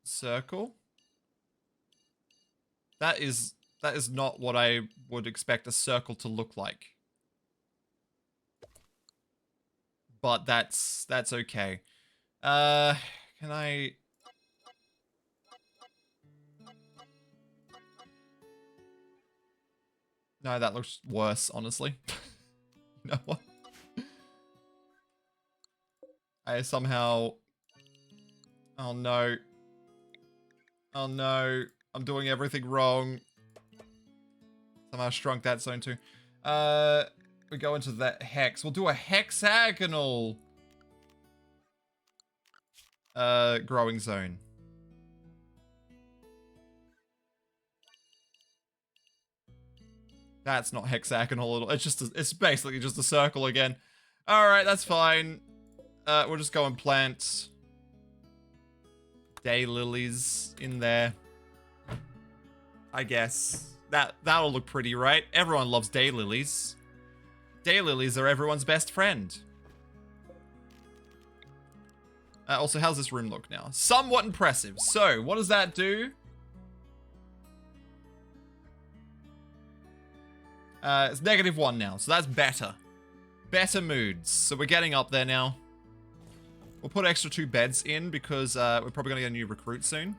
circle? That is not what I would expect a circle to look like. But that's okay. Can I... No, that looks worse, honestly. You know what? I somehow... Oh no. Oh no. I'm doing everything wrong. Somehow shrunk that zone too. We go into that hex. We'll do a hexagonal growing zone. That's not hexagonal at all. It's just it's basically just a circle again. Alright, that's fine. We'll just go and plant daylilies in there. I guess. That'll look pretty, right? Everyone loves daylilies. Daylilies are everyone's best friend. Also, how's this room look now? Somewhat impressive. So, what does that do? It's -1 now, so that's better. Better moods. So we're getting up there now. We'll put extra 2 beds in because we're probably going to get a new recruit soon.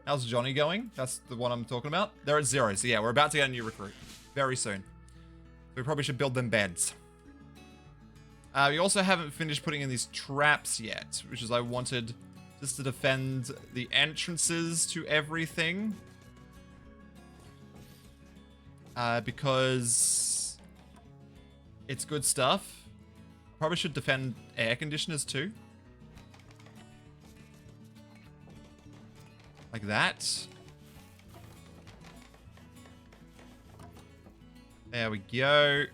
How's Johnny going? That's the one I'm talking about. They're at 0, so yeah, we're about to get a new recruit. Very soon. We probably should build them beds. We also haven't finished putting in these traps yet, which is I wanted just to defend the entrances to everything. Because it's good stuff. Probably should defend air conditioners too. Like that. There we go.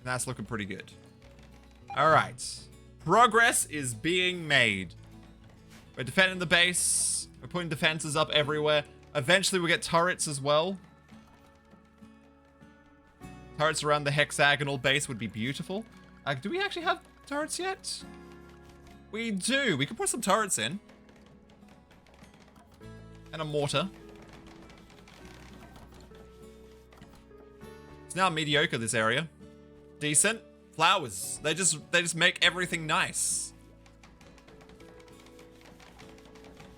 That's looking pretty good. Alright. Progress is being made. We're defending the base. We're putting defenses up everywhere. Eventually we'll get turrets as well. Turrets around the hexagonal base would be beautiful. Do we actually have turrets yet? We do. We could put some turrets in. And a mortar. It's now mediocre, this area. Decent. Flowers. They just make everything nice.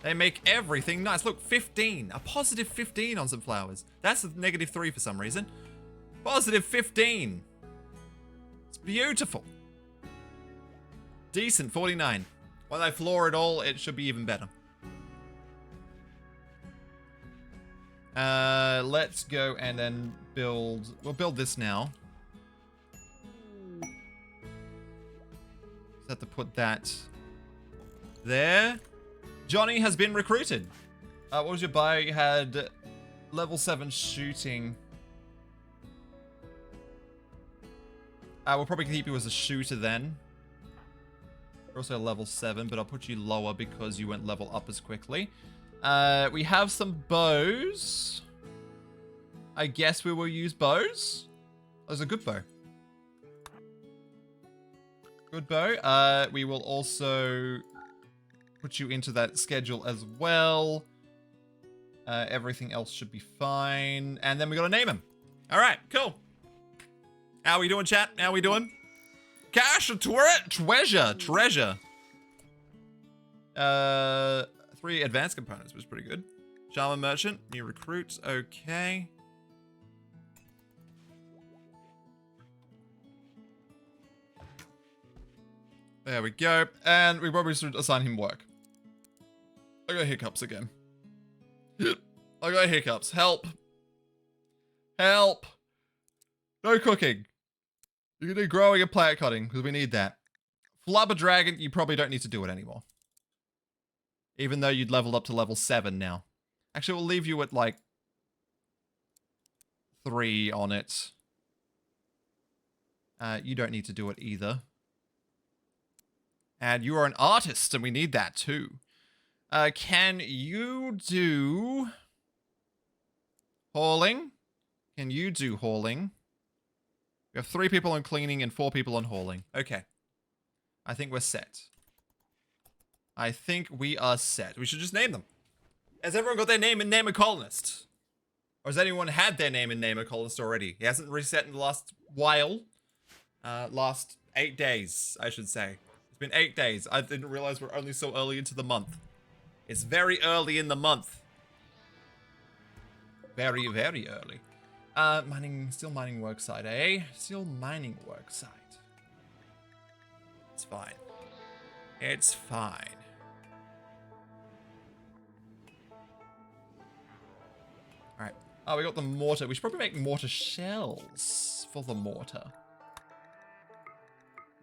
They make everything nice. Look, 15. A positive 15 on some flowers. That's a -3 for some reason. Positive 15. It's beautiful. Decent, 49. When I floor it all, it should be even better. Let's go and then build... We'll build this now. Just have to put that there. Johnny has been recruited. What was your bio? You had level 7 shooting. We'll probably keep you as a shooter then. You're also level 7, but I'll put you lower because you won't level up as quickly. We have some bows. I guess we will use bows. There's a good bow. Good bow. We will also put you into that schedule as well. Everything else should be fine. And then we gotta name him. Alright, cool. How we doing, chat? How we doing? Cash or treasure. 3 advanced components was pretty good. Shaman merchant, new recruits, okay. There we go. And we probably should assign him work. I got hiccups again. I got hiccups. Help. Help. No cooking. You can do growing and plant cutting, because we need that. Flubber Dragon, you probably don't need to do it anymore. Even though you'd leveled up to level 7 now. Actually, we'll leave you at, like, 3 on it. You don't need to do it either. And you are an artist, and we need that too. Can you do... hauling? Can you do hauling? We have 3 people on cleaning and 4 people on hauling. Okay. I think we're set. I think we are set. We should just name them. Has everyone got their name in Name a Colonist? Or has anyone had their name in Name a Colonist already? He hasn't reset in the last while. Last 8 days, I should say. It's been 8 days. I didn't realize we're only so early into the month. It's very early in the month. Very, very early. Steel mining worksite, eh? Steel mining worksite. It's fine. It's fine. Alright. Oh, we got the mortar. We should probably make mortar shells for the mortar.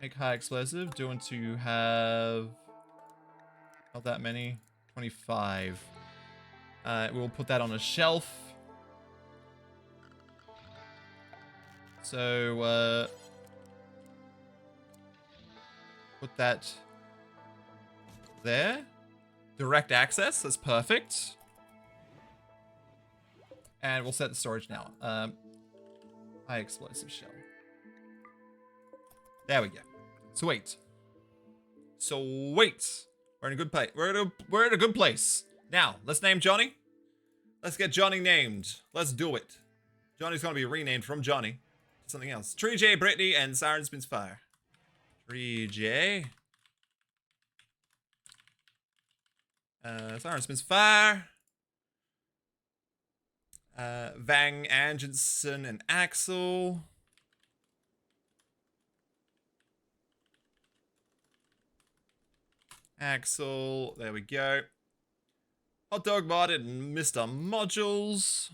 Make high explosive. Do you want to have... Not that many. 25. We'll put that on a shelf. So, put that there. Direct access, that's perfect. And we'll set the storage now. High explosive shell. There we go. Sweet. Sweet. We're in a good place. We're in a good place. Now, let's name Johnny. Let's get Johnny named. Let's do it. Johnny's gonna be renamed from Johnny to something else. Tree J, Brittany, and Siren Spins Fire. Tree J. Siren Spins Fire. Vang Angensen and Axel. Axel, there we go. Hot Dog Mod and Mr. Modules.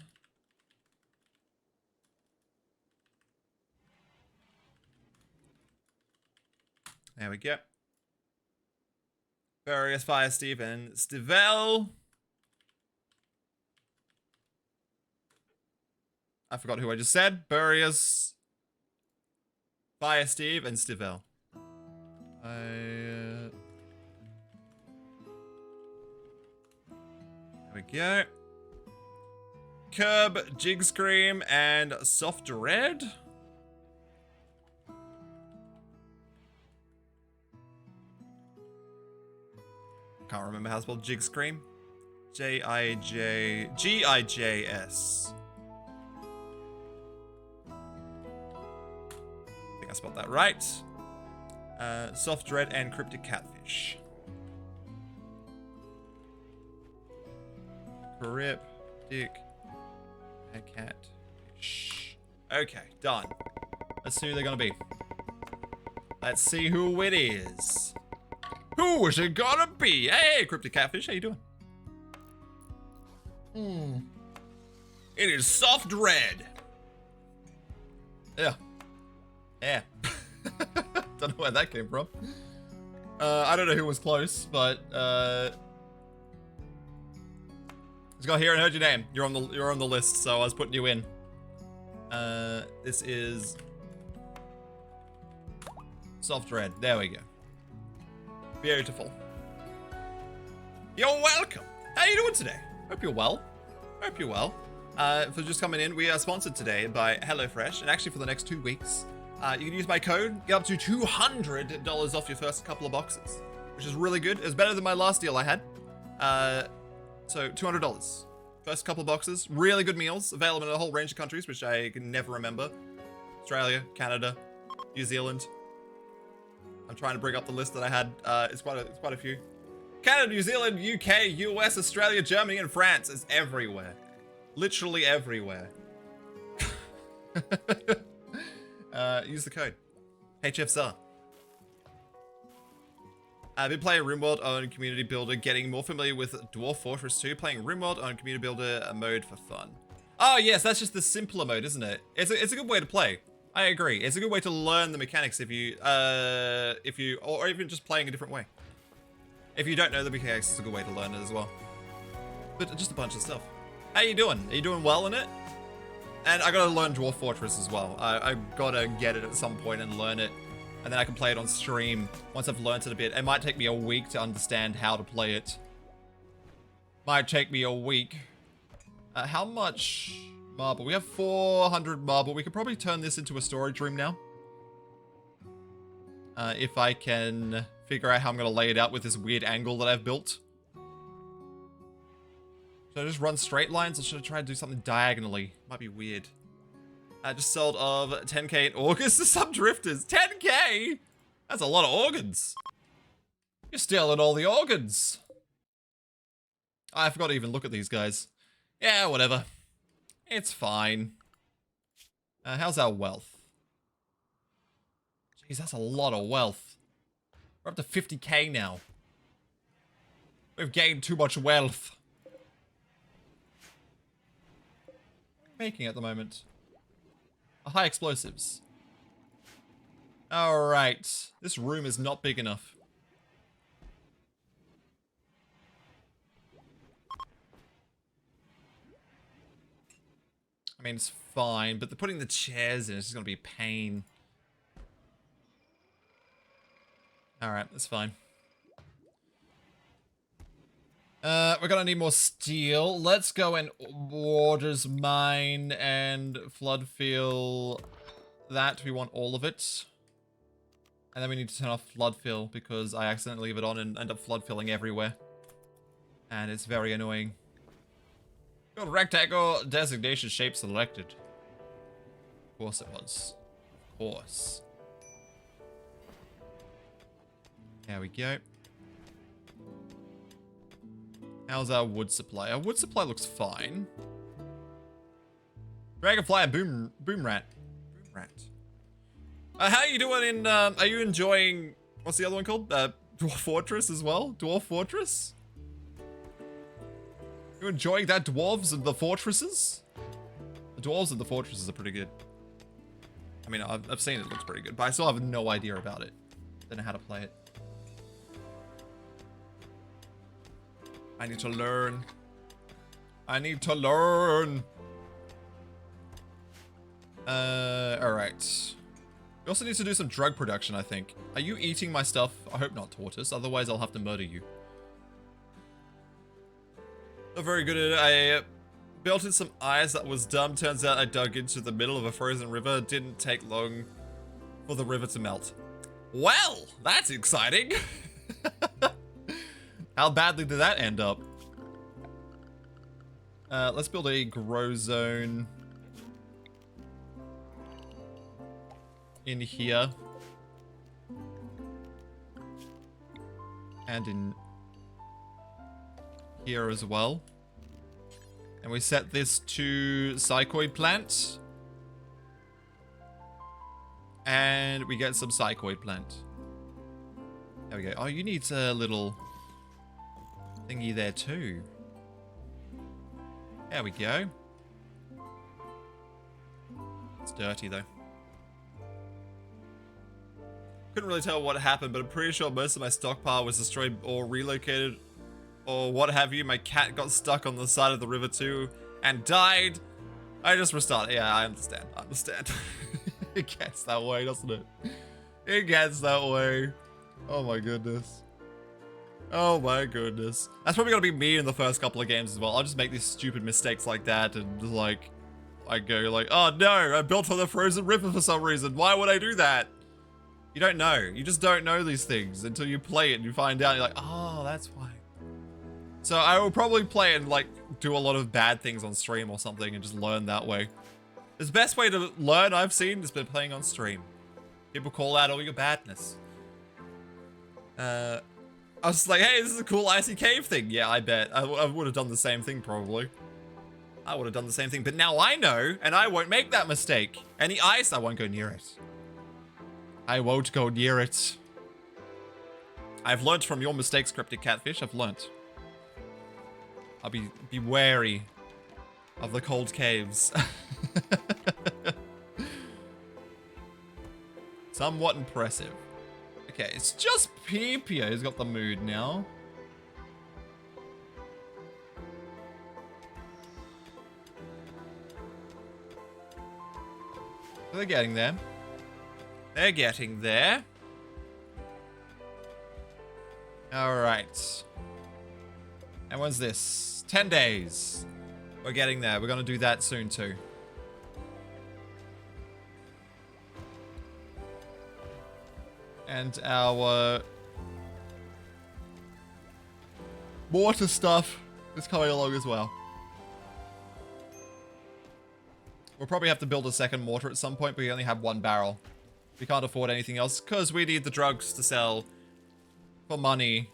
There we go. Various Fire Steve and Stivell. I forgot who I just said. Burius, Fire Steve, and Stivell. There we go. Curb, Jig Scream, and Soft Red. Can't remember how to spell Jig Scream. G-I-J-S. I think I spelled that right. Soft Red and Cryptic Catfish. Cryptic Catfish. Okay, done. Let's see who they're gonna be. Let's see who it is. Who is it gonna be? Hey, Cryptic Catfish, how you doing? It is Soft Red. Yeah. Yeah. Don't know where that came from. I don't know who was close, but just got here and heard your name. You're on the list, so I was putting you in. This is Soft Red. There we go. Beautiful. You're welcome. How you doing today? Hope you're well. Hope you're well. For just coming in, we are sponsored today by HelloFresh, and actually for the next 2 weeks, you can use my code, get up to $200 off your first couple of boxes, which is really good. It's better than my last deal I had. So $200. First couple of boxes, really good meals, available in a whole range of countries, which I can never remember. Australia, Canada, New Zealand. I'm trying to bring up the list that I had. It's quite a few. Canada, New Zealand, UK, US, Australia, Germany, and France. It's everywhere. Literally everywhere. Use the code. HFSR. I've been playing RimWorld on Community Builder, getting more familiar with Dwarf Fortress 2, playing RimWorld on Community Builder mode for fun. Oh yes, that's just the simpler mode, isn't it? It's a good way to play. I agree. It's a good way to learn the mechanics or even just playing a different way. If you don't know the mechanics, it's a good way to learn it as well. But just a bunch of stuff. How you doing? Are you doing well in it? And I gotta learn Dwarf Fortress as well. I gotta get it at some point and learn it. And then I can play it on stream once I've learned it a bit. It might take me a week to understand how to play it. Might take me a week. How much marble? We have 400 marble. We could probably turn this into a storage room now. If I can figure out how I'm going to lay it out with this weird angle that I've built. Should I just run straight lines or should I try to do something diagonally? Might be weird. I just sold of 10k in August to some drifters. 10k? That's a lot of organs. You're stealing all the organs. I forgot to even look at these guys. Yeah, whatever. It's fine. How's our wealth? Jeez, that's a lot of wealth. We're up to 50k now. We've gained too much wealth. Making at the moment. High explosives. Alright. This room is not big enough. I mean, it's fine, but putting the chairs in is just gonna be a pain. Alright, that's fine. We're gonna need more steel. Let's go and waters mine and flood fill that. We want all of it. And then we need to turn off flood fill because I accidentally leave it on and end up flood filling everywhere. And it's very annoying. Got rectangle designation shape selected. Of course it was. Of course. There we go. How's our wood supply? Our wood supply looks fine. Dragonfly and boom rat. Boom rat. How are you doing in, are you enjoying, what's the other one called? Dwarf Fortress as well? Dwarf Fortress? You enjoying that, dwarves and the fortresses? The dwarves and the fortresses are pretty good. I mean, I've seen it looks pretty good, but I still have no idea about it. Don't know how to play it. I need to learn. I need to learn. Alright. We also need to do some drug production, I think. Are you eating my stuff? I hope not, Tortoise. Otherwise, I'll have to murder you. Not very good at it. I built in some ice that was dumb. Turns out I dug into the middle of a frozen river. It didn't take long for the river to melt. Well, that's exciting. How badly did that end up? Let's build a grow zone in here. And in here as well. And we set this to psychoid plant. And we get some psychoid plant. There we go. Oh, you need a little thingy there too. There we go. It's dirty though. Couldn't really tell what happened, but I'm pretty sure most of my stockpile was destroyed or relocated or what have you. My cat got stuck on the side of the river too and died. I just restarted. Yeah, I understand. I understand. It gets that way, doesn't it? It gets that way. Oh my goodness. Oh my goodness. That's probably gonna be me in the first couple of games as well. I'll just make these stupid mistakes like that and just like, I go like, oh no, I built on the frozen river for some reason. Why would I do that? You don't know. You just don't know these things until you play it and you find out. You're like, oh, that's why. So I will probably play and like do a lot of bad things on stream or something and just learn that way. The best way to learn I've seen is been playing on stream. People call out all your badness. I was like, hey, this is a cool icy cave thing. Yeah, I bet. I would have done the same thing probably. I would have done the same thing, but now I know and I won't make that mistake. Any ice, I won't go near it. I won't go near it. I've learnt from your mistakes, Cryptic Catfish. I've learnt. I'll be wary of the cold caves. Somewhat impressive. Okay, it's just Pipio who's got the mood now. They're getting there. They're getting there. Alright. And when's this? 10 days. We're getting there. We're gonna do that soon too. And our water stuff is coming along as well. We'll probably have to build a second mortar at some point, but we only have one barrel. We can't afford anything else because we need the drugs to sell for money.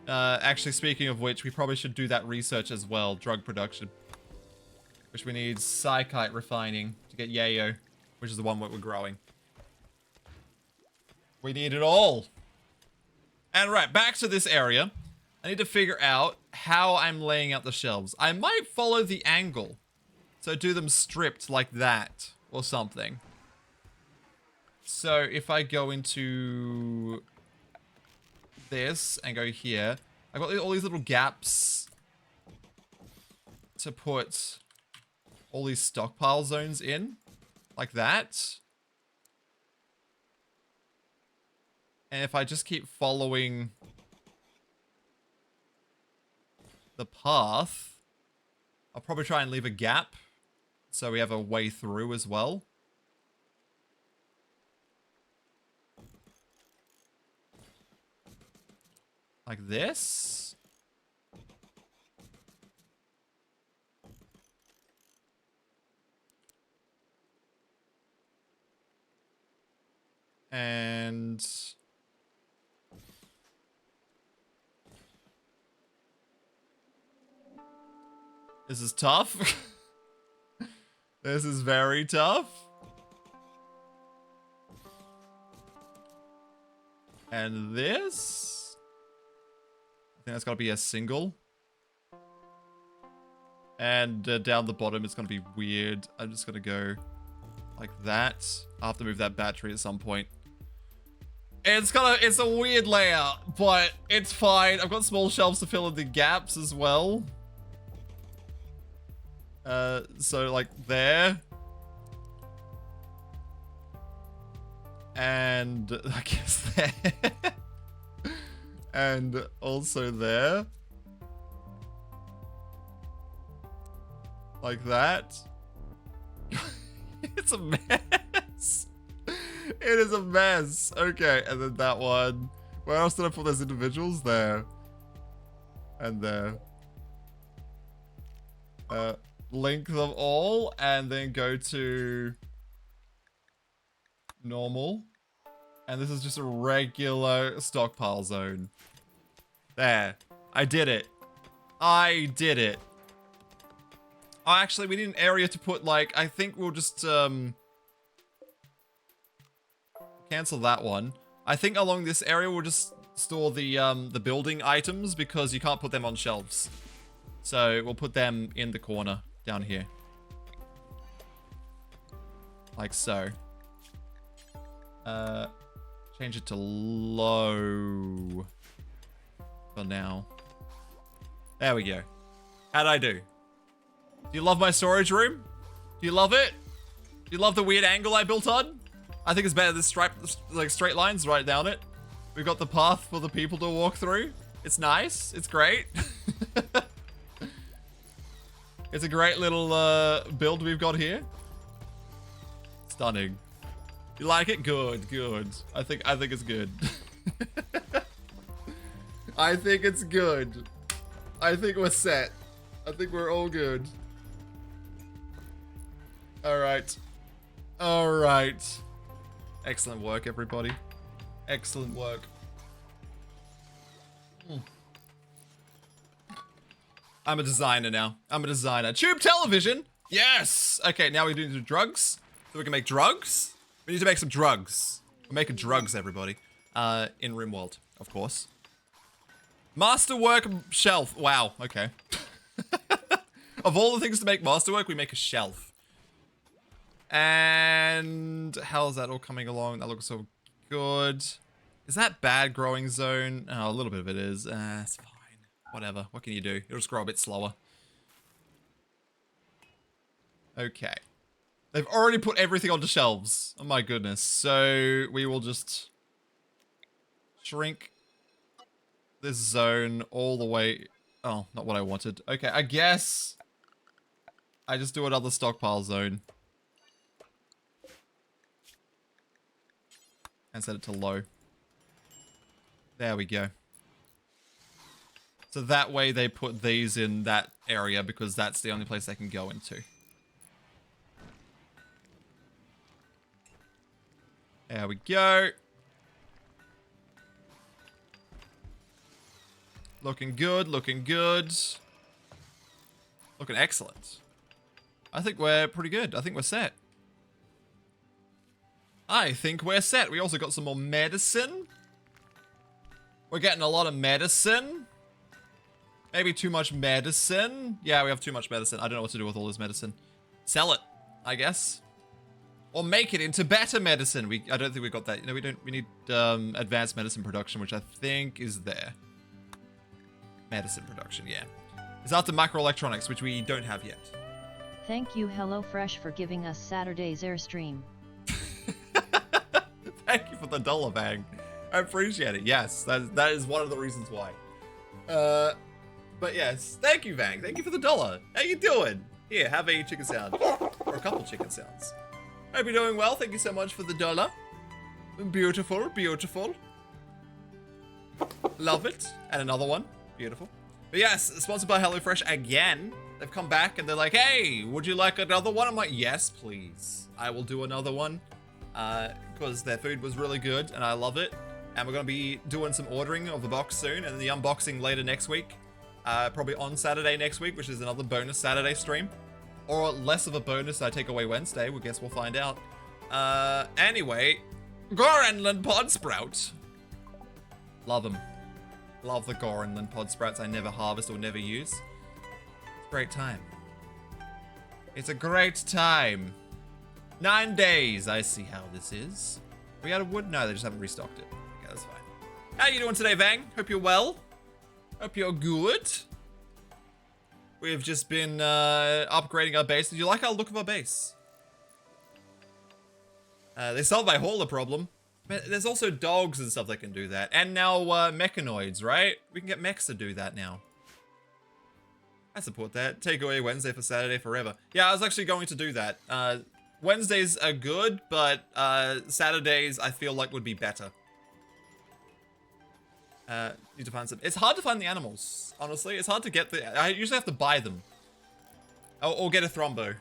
Actually, speaking of which, we probably should do that research as well, drug production. Which we need psychite refining to get yayo, which is the one that we're growing. We need it all. And right, back to this area. I need to figure out how I'm laying out the shelves. I might follow the angle. So do them stripped like that or something. So if I go into this and go here, I've got all these little gaps to put all these stockpile zones in, like that. And if I just keep following the path, I'll probably try and leave a gap so we have a way through as well. Like this. And this is tough. This is very tough. And this, I think that's gotta be a single. And down the bottom, it's gonna be weird. I'm just gonna go like that. I'll have to move that battery at some point. It's a weird layout, but it's fine. I've got small shelves to fill in the gaps as well. So like there. And I guess there. And also there. Like that. It's a mess. It is a mess. Okay, and then that one. Where else did I put those individuals? There. And there. Link them all and then go to normal. And this is just a regular stockpile zone. There. I did it. I did it. Oh, actually, we need an area to put, like, I think we'll just, cancel that one. I think along this area, we'll just store the building items because you can't put them on shelves. So we'll put them in the corner down here. Like so. Change it to low for now. There we go. How'd I do? Do you love my storage room? Do you love it? Do you love the weird angle I built on? I think it's better than like straight lines right down it. We've got the path for the people to walk through. It's nice. It's great. It's a great little build we've got here. Stunning. You like it? Good, good. I think it's good. I think it's good. I think we're set. I think we're all good. All right. All right. Excellent work, everybody. Excellent work. I'm a designer now. I'm a designer. Tube television. Yes. Okay, now we do the drugs. So we can make drugs. We need to make some drugs. We're making drugs, everybody. In RimWorld, of course. Masterwork shelf. Wow. Okay. Of all the things to make masterwork, we make a shelf. And how's that all coming along? That looks so good. Is that bad growing zone? Oh, a little bit of it is. It's fine. Whatever. What can you do? It'll just grow a bit slower. Okay. They've already put everything onto shelves. Oh my goodness. So we will just shrink this zone all the way. Oh, not what I wanted. Okay, I guess I just do another stockpile zone. And set it to low. There we go. So that way they put these in that area because that's the only place they can go into. There we go. Looking good, looking good. Looking excellent. I think we're pretty good. I think we're set. I think we're set. We also got some more medicine. We're getting a lot of medicine. Maybe too much medicine. Yeah, we have too much medicine. I don't know what to do with all this medicine. Sell it, I guess. Or make it into better medicine. I don't think we got that. You know, we need advanced medicine production, which I think is there. Medicine production, yeah. It's after microelectronics, which we don't have yet. Thank you HelloFresh for giving us Saturday's Airstream. Thank you for the dollar bag. I appreciate it. Yes, that is one of the reasons why. But yes, thank you, Vang. Thank you for the dollar. How you doing? Here, have a chicken sound. Or a couple chicken sounds. Hope you're doing well. Thank you so much for the dollar. Beautiful, beautiful. Love it. And another one. Beautiful. But yes, sponsored by HelloFresh again. They've come back and they're like, hey, would you like another one? I'm like, yes, please. I will do another one. Because their food was really good and I love it. And we're going to be doing some ordering of the box soon and the unboxing later next week. Probably on Saturday next week, which is another bonus Saturday stream. Or less of a bonus, I take away Wednesday. We guess we'll find out. Anyway, Gorenland Pod Sprout. Love them. Love the Gorenland Pod Sprouts I never harvest or never use. It's a great time. It's a great time. 9 days, I see how this is. Are we out of wood? No, they just haven't restocked it. Okay, that's fine. How you doing today, Vang? Hope you're well. Hope you're good. We've just been upgrading our base. Did you like our look of our base? They solved my hauler problem. But there's also dogs and stuff that can do that. And now mechanoids, right? We can get mechs to do that now. I support that. Take away Wednesday for Saturday forever. Yeah, I was actually going to do that. Wednesdays are good, but Saturdays I feel like would be better. Need to find some. It's hard to find the animals, honestly. It's hard to get the. I usually have to buy them. Or get a thrombo.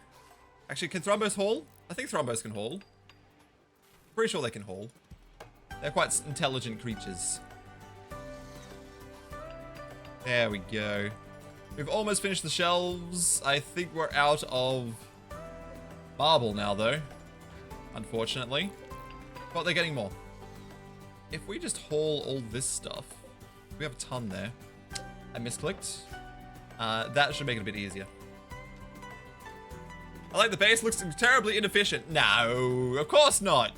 Actually, can thrombos haul? I think thrombos can haul. Pretty sure they can haul. They're quite intelligent creatures. There we go. We've almost finished the shelves. I think we're out of marble now, though. Unfortunately. But they're getting more. If we just haul all this stuff, we have a ton there. I misclicked. That should make it a bit easier. I like the base, looks terribly inefficient. No, of course not.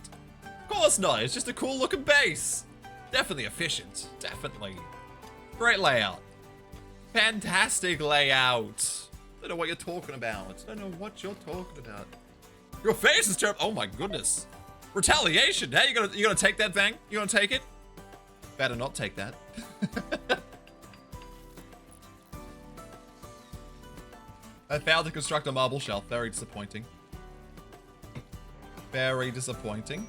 Of course not, it's just a cool looking base. Definitely efficient, definitely. Great layout. Fantastic layout. Don't know what you're talking about. Don't know what you're talking about. Your face is terrible. Oh my goodness. Retaliation. Hey, you gonna take that, Vang? You gonna take it? Better not take that. I failed to construct a marble shelf. Very disappointing. Very disappointing.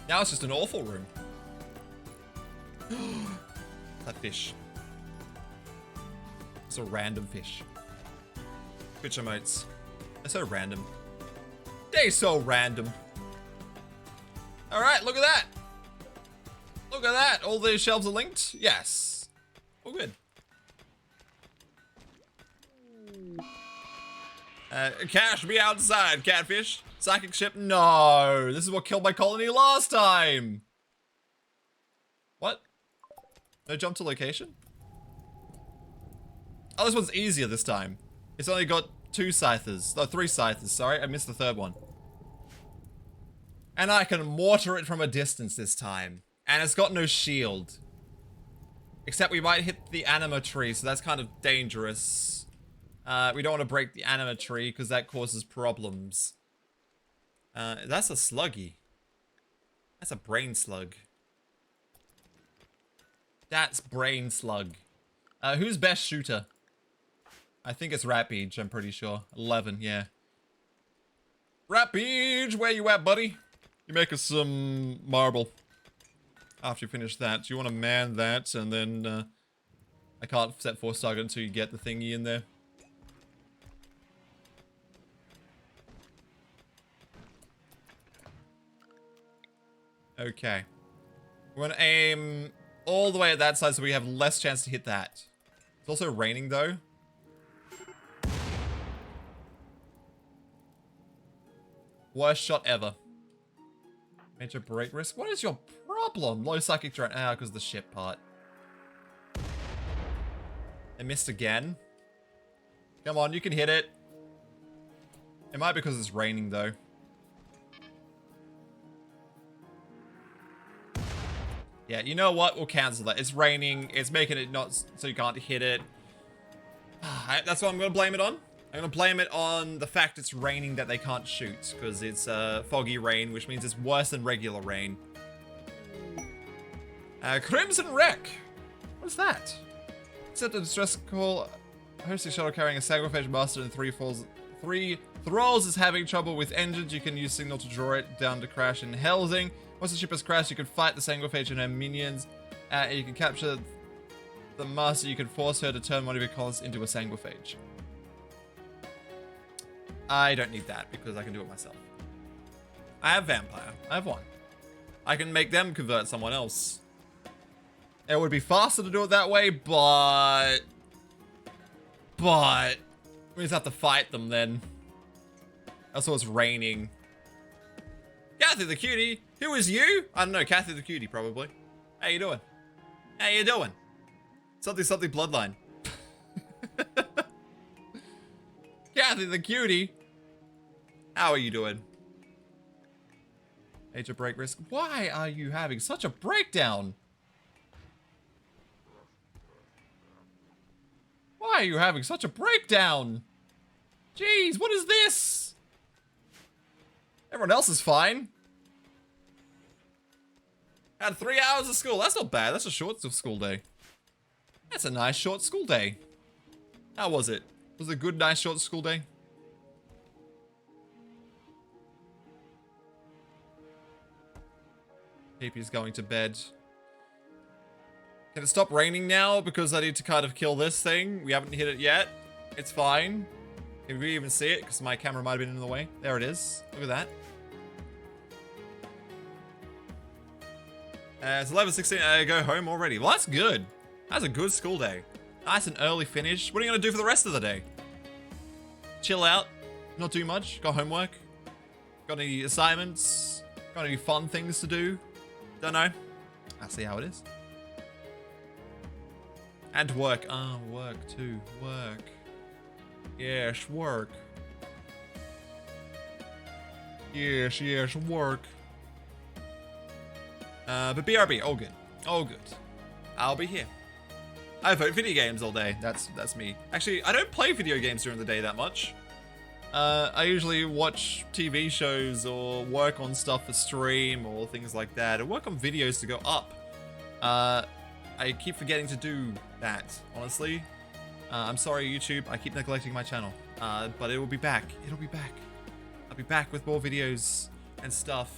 Now it's just an awful room. That fish. It's a random fish. Fish emotes. They're so random. They're so random. Alright, look at that. Look at that. All these shelves are linked? Yes. All good. Cash me outside, catfish. Psychic ship? No. This is what killed my colony last time. What? No jump to location? Oh, this one's easier this time. It's only got 2 scythers. No, 3 scythers, sorry. I missed the 3rd one. And I can mortar it from a distance this time. And it's got no shield. Except we might hit the anima tree, so that's kind of dangerous. We don't want to break the anima tree, because that causes problems. That's a sluggy. That's a brain slug. That's brain slug. Who's best shooter? I think it's Rapage, I'm pretty sure. 11, yeah. Rapage, where you at, buddy? You make us some marble. After you finish that, you want to man that, and then I can't set force target until you get the thingy in there. Okay. We're gonna aim all the way at that side so we have less chance to hit that. It's also raining though. Worst shot ever. Major break risk. What is your problem? Low psychic drain. Ah, because the ship part. I missed again. Come on, you can hit it. It might be because it's raining, though. Yeah, you know what? We'll cancel that. It's raining. It's making it not so you can't hit it. That's what I'm going to blame it on. I'm going to blame it on the fact it's raining that they can't shoot. Because it's foggy rain, which means it's worse than regular rain. Crimson Wreck. What is that? Accept a distress call. Hosting shuttle carrying a Sanguophage master and three thralls is having trouble with engines. You can use signal to draw it down to crash in Helsing. Once the ship has crashed, you can fight the Sanguophage and her minions. You can capture the master. You can force her to turn one of your colonists into a Sanguophage. I don't need that because I can do it myself. I have Vampire. I have one. I can make them convert someone else. It would be faster to do it that way, but we just have to fight them then. Also, it's raining. Kathy the Cutie, who is you? I don't know, Kathy the Cutie probably. How you doing? How you doing? Something bloodline. Kathy the Cutie, how are you doing? Major break risk. Why are you having such a breakdown? Why are you having such a breakdown? Jeez, what is this? Everyone else is fine. Had 3 hours of school. That's not bad. That's a short school day. That's a nice short school day. How was it? Was it a good, nice short school day? PP's going to bed. Can it stop raining now? Because I need to kind of kill this thing. We haven't hit it yet. It's fine. Can we even see it? Because my camera might have been in the way. There it is. Look at that. It's 11:16. I go home already. Well, that's good. That's a good school day. Nice and early finish. What are you going to do for the rest of the day? Chill out. Not do much. Got homework? Got any assignments? Got any fun things to do? Don't know. I'll see how it is. And work. Ah, work too. Work. Yes, work. Yes, work. But BRB, all good. All good. I'll be here. I vote video games all day. That's me. Actually, I don't play video games during the day that much. I usually watch TV shows or work on stuff for stream or things like that. Or work on videos to go up. I keep forgetting to do that, honestly. I'm sorry, YouTube. I keep neglecting my channel. But it will be back. It'll be back. I'll be back with more videos and stuff.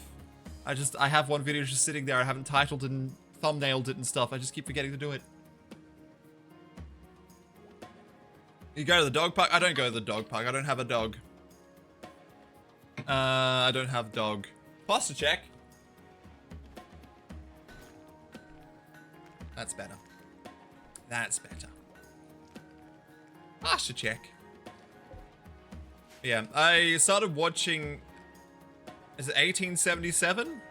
I have one video just sitting there. I haven't titled and thumbnailed it and stuff. I just keep forgetting to do it. You go to the dog park? I don't go to the dog park. I don't have a dog. I don't have dog. Posture check. That's better. That's better. Posture check. Yeah, I started watching... Is it 1877?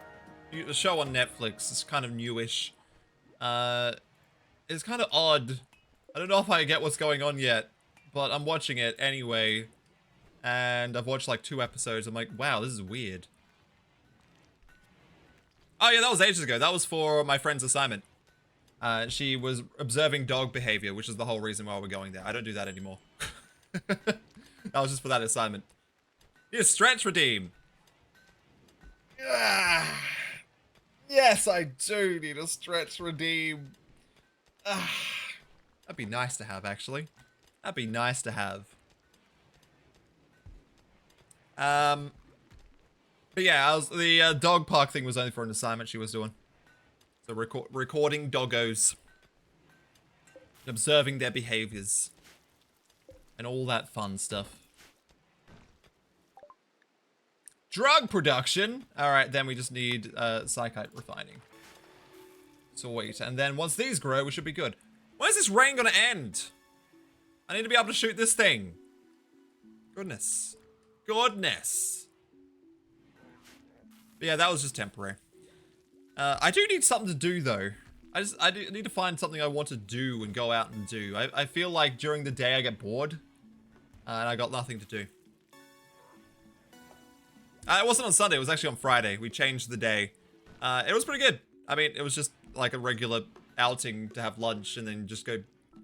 A show on Netflix. It's kind of newish. It's kind of odd. I don't know if I get what's going on yet. But I'm watching it anyway. And I've watched like 2 episodes. I'm like, wow, this is weird. Oh yeah, that was ages ago. That was for my friend's assignment. She was observing dog behavior, which is the whole reason why we're going there. I don't do that anymore. That was just for that assignment. Here's stretch redeem. Yes, I do need a stretch redeem. That'd be nice to have, actually. That'd be nice to have. But yeah, the dog park thing was only for an assignment she was doing. So recording doggos. And observing their behaviors. And all that fun stuff. Drug production. Alright, then we just need psychite refining. Sweet. And then once these grow, we should be good. When is this rain gonna end? I need to be able to shoot this thing. Goodness. Goodness. But yeah, that was just temporary. I do need something to do though. I do need to find something I want to do and go out and do. I feel like during the day I get bored. And I got nothing to do. It wasn't on Sunday, it was actually on Friday. We changed the day. It was pretty good. I mean, it was just like a regular outing to have lunch and then just go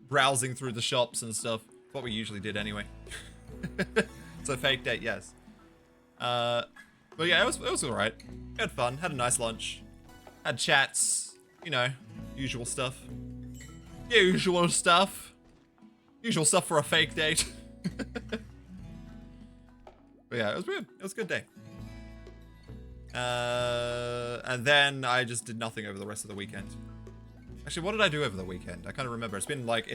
browsing through the shops and stuff. What we usually did anyway. So fake date, yes. But yeah, it was alright. Had fun, had a nice lunch. Had chats, you know, usual stuff. Usual stuff. Usual stuff for a fake date. But yeah, it was good. It was a good day. And then I just did nothing over the rest of the weekend. Actually, what did I do over the weekend? I can't remember. It's been like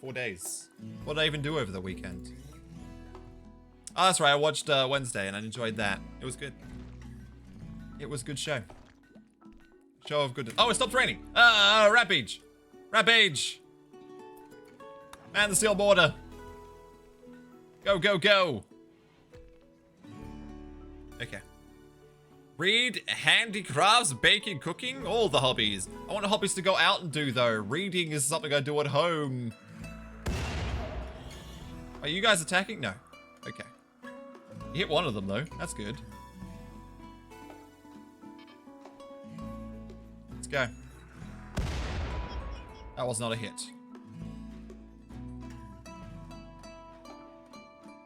4 days. What did I even do over the weekend? Oh, that's right. I watched Wednesday and I enjoyed that. It was good. It was a good show. Show of good. Oh, it stopped raining. Rampage. Rampage. Man the steel border. Go, go, go. Okay. Read, handicrafts, baking, cooking, all the hobbies. I want hobbies to go out and do though. Reading is something I do at home. Are you guys attacking? No. Okay. You hit one of them though. That's good. Let's go. That was not a hit.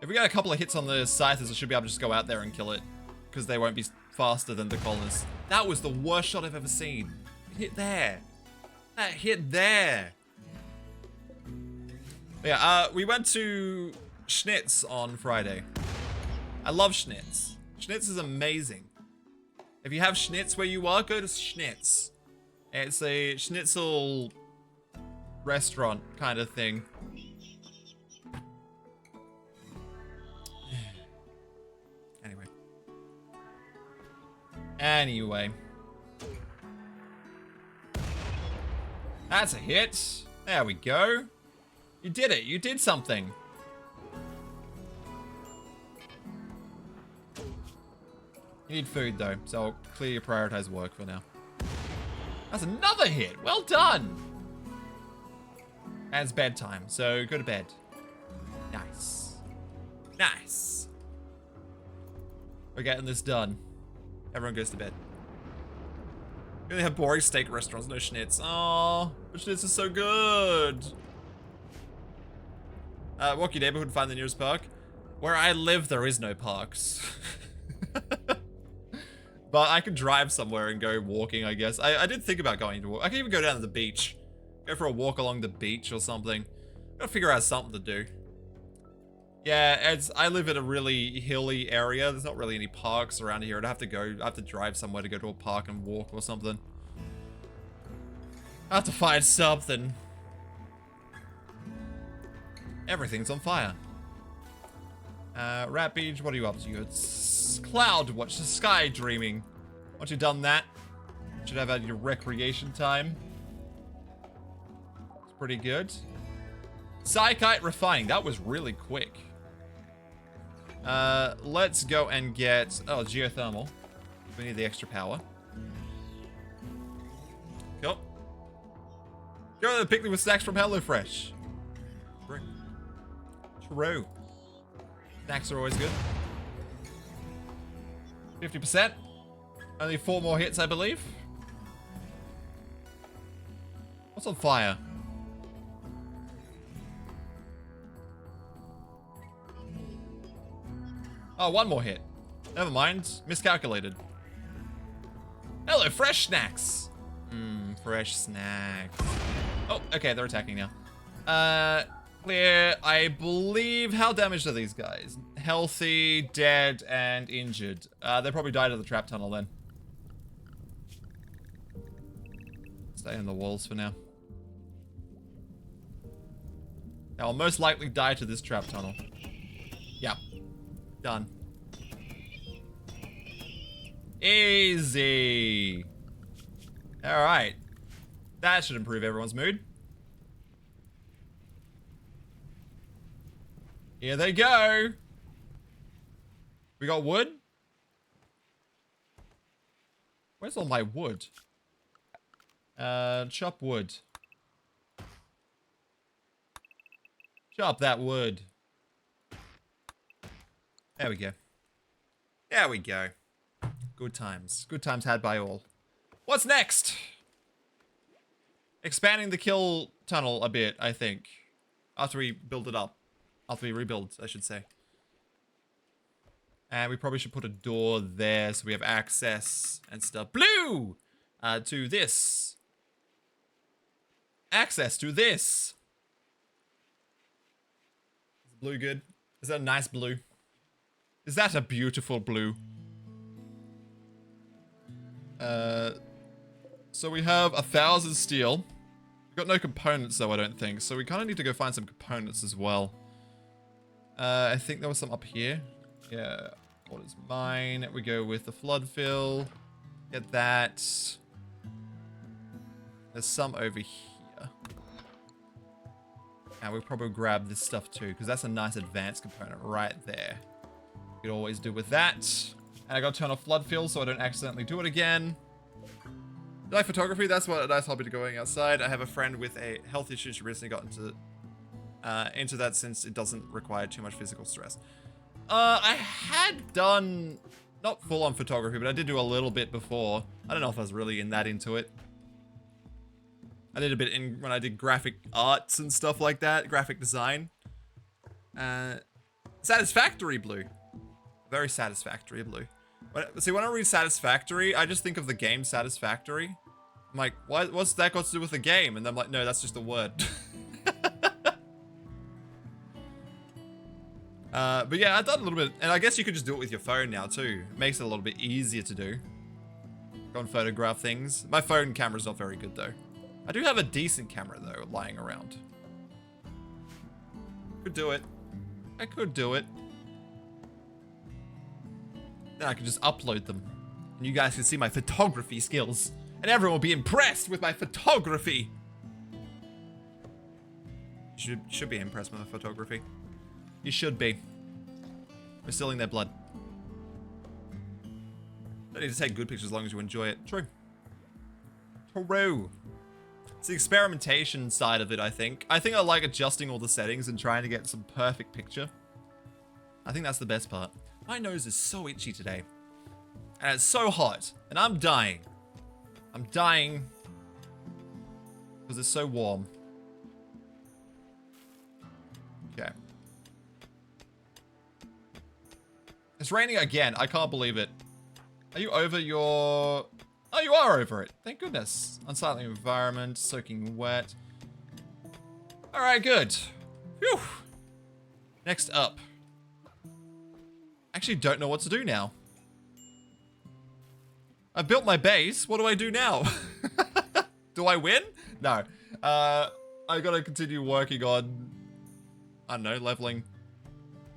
If we get a couple of hits on the scythers, I should be able to just go out there and kill it. Because they won't be faster than the colonists. That was the worst shot I've ever seen. It hit there. That hit there. But yeah, we went to Schnitz on Friday. I love Schnitz. Schnitz is amazing. If you have Schnitz where you are, go to Schnitz. It's a schnitzel restaurant kind of thing. Anyway. That's a hit. There we go. You did it. You did something. You need food though, so I'll clear your prioritize work for now. That's another hit. Well done. And it's bedtime, so go to bed. Nice. Nice. We're getting this done. Everyone goes to bed. We only have boring steak restaurants, no Schnitz. Aww, but Schnitz is so good. Walk your neighborhood and find the nearest park. Where I live, there is no parks. But I could drive somewhere and go walking, I guess. I did think about going to walk. I can even go down to the beach. Go for a walk along the beach or something. Gotta figure out something to do. Yeah, I live in a really hilly area. There's not really any parks around here. I have to drive somewhere to go to a park and walk or something. I have to find something. Everything's on fire. Rat Beach, what are you up to? It's Cloud Watch, the sky dreaming. Once you've done that, you should have had your recreation time. It's pretty good. Psychite refining, that was really quick. Let's go and get, geothermal. We need the extra power. Cool. Go to the picnic with snacks from HelloFresh. True. Snacks are always good. 50%. Only 4 more hits, I believe. What's on fire? Oh, 1 more hit. Never mind. Miscalculated. Hello, fresh snacks. Fresh snacks. Oh, okay, they're attacking now. Clear. I believe, how damaged are these guys? Healthy, dead, and injured. They probably died of the trap tunnel then. Stay in the walls for now. They'll most likely die to this trap tunnel. Yeah. Done. Easy. Alright. That should improve everyone's mood. Here they go. We got wood. Where's all my wood? Chop wood. Chop that wood. There we go. There we go. Good times. Good times had by all. What's next? Expanding the kill tunnel a bit, I think. After we build it up. After we rebuild, I should say. And we probably should put a door there so we have access and stuff. Blue! To this. Access to this. Is blue good? Is that a nice blue? Is that a beautiful blue? So we have 1,000 steel. We've got no components though, I don't think. So we kind of need to go find some components as well. I think there was some up here. Yeah. What is mine? We go with the flood fill. Get that. There's some over here. And we'll probably grab this stuff too, because that's a nice advanced component right there. You could always do with that. And I got to turn off flood fill so I don't accidentally do it again. You like photography? That's what a nice hobby to going outside. I have a friend with a health issue. She recently got into that since it doesn't require too much physical stress. I had done, not full-on photography, but I did do a little bit before. I don't know if I was really into it. I did a bit when I did graphic arts and stuff like that, graphic design. Satisfactory blue. Very satisfactory blue. See, when I read satisfactory, I just think of the game Satisfactory. I'm like, what's that got to do with the game? And I'm like, no, that's just a word. But yeah, I've done a little bit, and I guess you could just do it with your phone now too. It makes it a little bit easier to do. Go and photograph things. My phone camera's not very good though. I do have a decent camera though, lying around. Could do it. I could do it. Then I could just upload them. And you guys can see my photography skills. And everyone will be impressed with my photography. You should be impressed with my photography. You should be. We're stealing their blood. Don't need to take good pictures as long as you enjoy it. True. True. It's the experimentation side of it, I think. I think I like adjusting all the settings and trying to get some perfect picture. I think that's the best part. My nose is so itchy today. And it's so hot. And I'm dying. I'm dying. Because it's so warm. Okay. It's raining again. I can't believe it. Are you over your... Oh, you are over it. Thank goodness. Unsightly environment. Soaking wet. Alright, good. Phew. Next up. Actually don't know what to do now. I built my base. What do I do now? Do I win? No. I gotta continue working on... I don't know, leveling.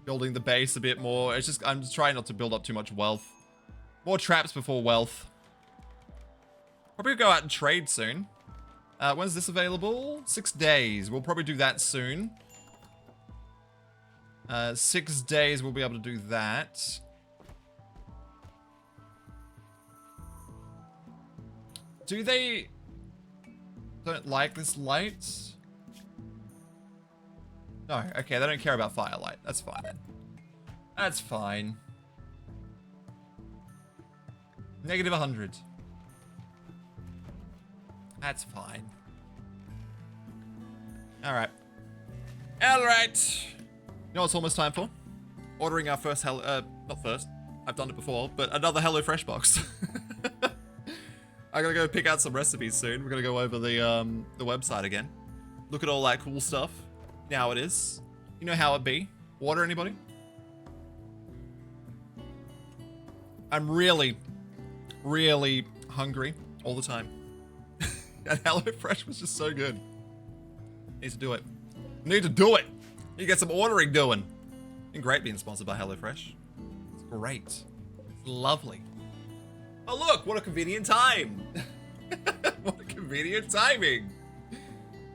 Building the base a bit more. It's just, I'm just trying not to build up too much wealth. More traps before wealth. Probably go out and trade soon. When's this available? 6 days. We'll probably do that soon. 6 days we'll be able to do that. Do they don't like this light? No, okay, they don't care about firelight. That's fine then. That's fine. Negative 100. That's fine. Alright. Alright. You know what it's almost time for? Ordering our first not first. I've done it before, but another HelloFresh box. I gotta go pick out some recipes soon. We're gonna go over the website again. Look at all that cool stuff. Now it is. You know how it be. Water, anybody? I'm really, really hungry all the time. And HelloFresh was just so good. Need to do it. Need to do it. Need to get some ordering doing. Been great being sponsored by HelloFresh. It's great. It's lovely. Oh look, what a convenient time. What a convenient timing.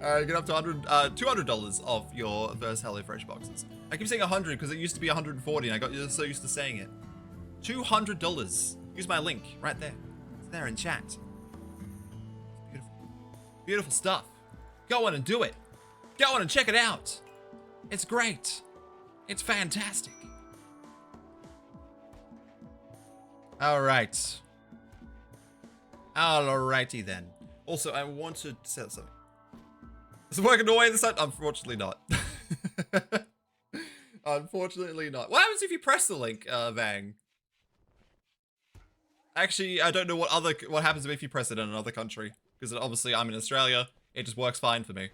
Get up to $200 off your first HelloFresh boxes. I keep saying 100 because it used to be 140 and I got so used to saying it. $200. Use my link right there. there in chat. It's beautiful. Beautiful stuff. Go on and do it. Go on and check it out. It's great. It's fantastic. Alright. Alrighty then. Also, I want to say something. Is it working away this time? Unfortunately not. Unfortunately not. What happens if you press the link, Vang? Actually, I don't know what happens if you press it in another country. Because obviously I'm in Australia. It just works fine for me.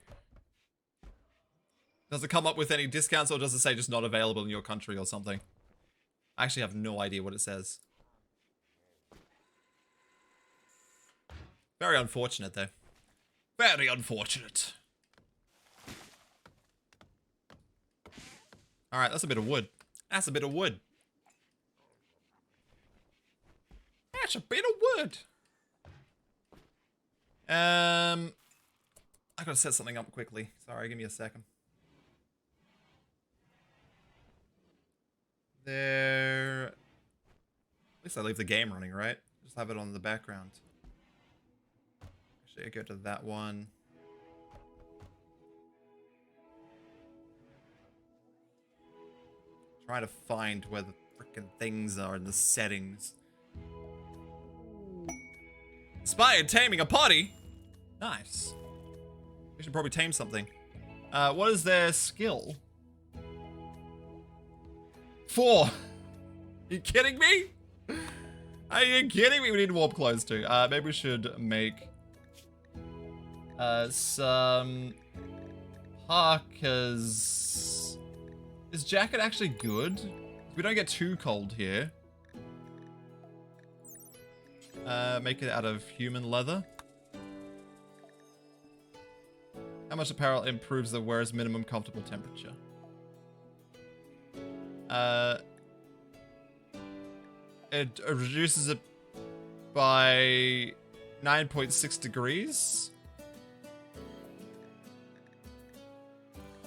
Does it come up with any discounts or does it say just not available in your country or something? I actually have no idea what it says. Very unfortunate though. Very unfortunate. Alright, that's a bit of wood. That's a bit of wood. That's a bit of wood. I gotta set something up quickly. Sorry, give me a second. There. At least I leave the game running, right? Just have it on the background. Actually, I go to that one. Try to find where the frickin' things are in the settings. Inspired taming a potty? Nice. We should probably tame something. What is their skill? 4. Are you kidding me? Are you kidding me? We need warp clothes too. Maybe we should make some parkas. Is jacket actually good? We don't get too cold here. Make it out of human leather. How much apparel improves the wearer's minimum comfortable temperature? It reduces it by 9.6 degrees.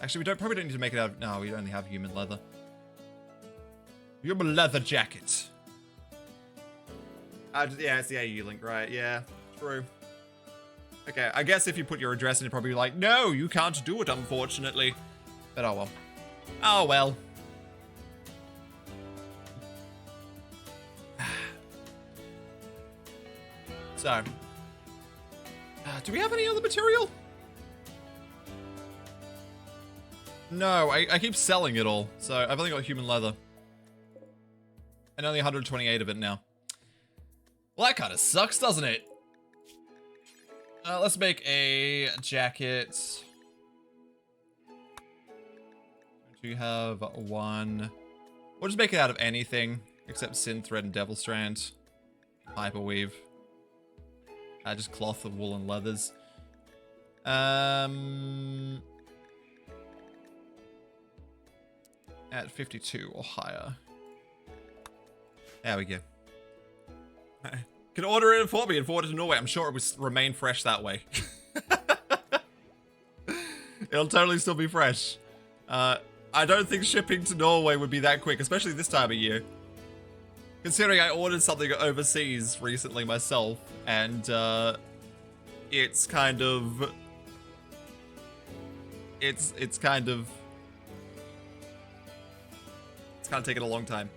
Actually, probably don't need to make it out of... No, we only have human leather. Human leather jacket. Yeah, it's the AU link, right? Yeah, true. Okay, I guess if you put your address in, it'd probably be like, no, you can't do it, unfortunately. But oh well. Oh well. So. Do we have any other material? No, I keep selling it all. So I've only got human leather. And only 128 of it now. Well, that kind of sucks, doesn't it? Let's make a jacket. Do you have one? We'll just make it out of anything except synth thread and devil strand. Hyperweave. Just cloth of wool and leathers. At 52 or higher. There we go. Can order it for me and forward it to Norway. I'm sure it will remain fresh that way. It'll totally still be fresh. I don't think shipping to Norway would be that quick, especially this time of year. Considering I ordered something overseas recently myself, and it's kind of... It's kind of taking a long time.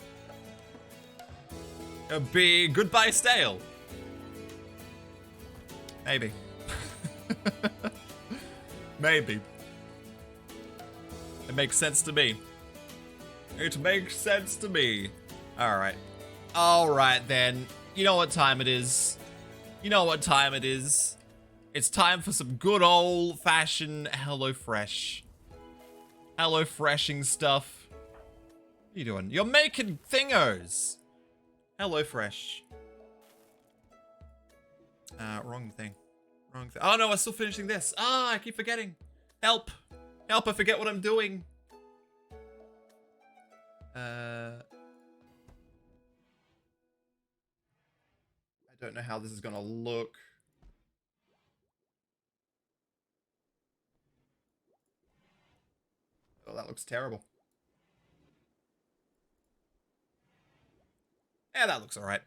A big goodbye stale. Maybe. Maybe. It makes sense to me. It makes sense to me. Alright. Alright then. You know what time it is. You know what time it is. It's time for some good old-fashioned HelloFresh. HelloFreshing stuff. What are you doing? You're making thingos. HelloFresh. Wrong thing. Wrong thing. Oh no, I'm still finishing this. I keep forgetting. Help. Help, I forget what I'm doing. I don't know how this is gonna look. Oh, that looks terrible. Yeah, that looks alright.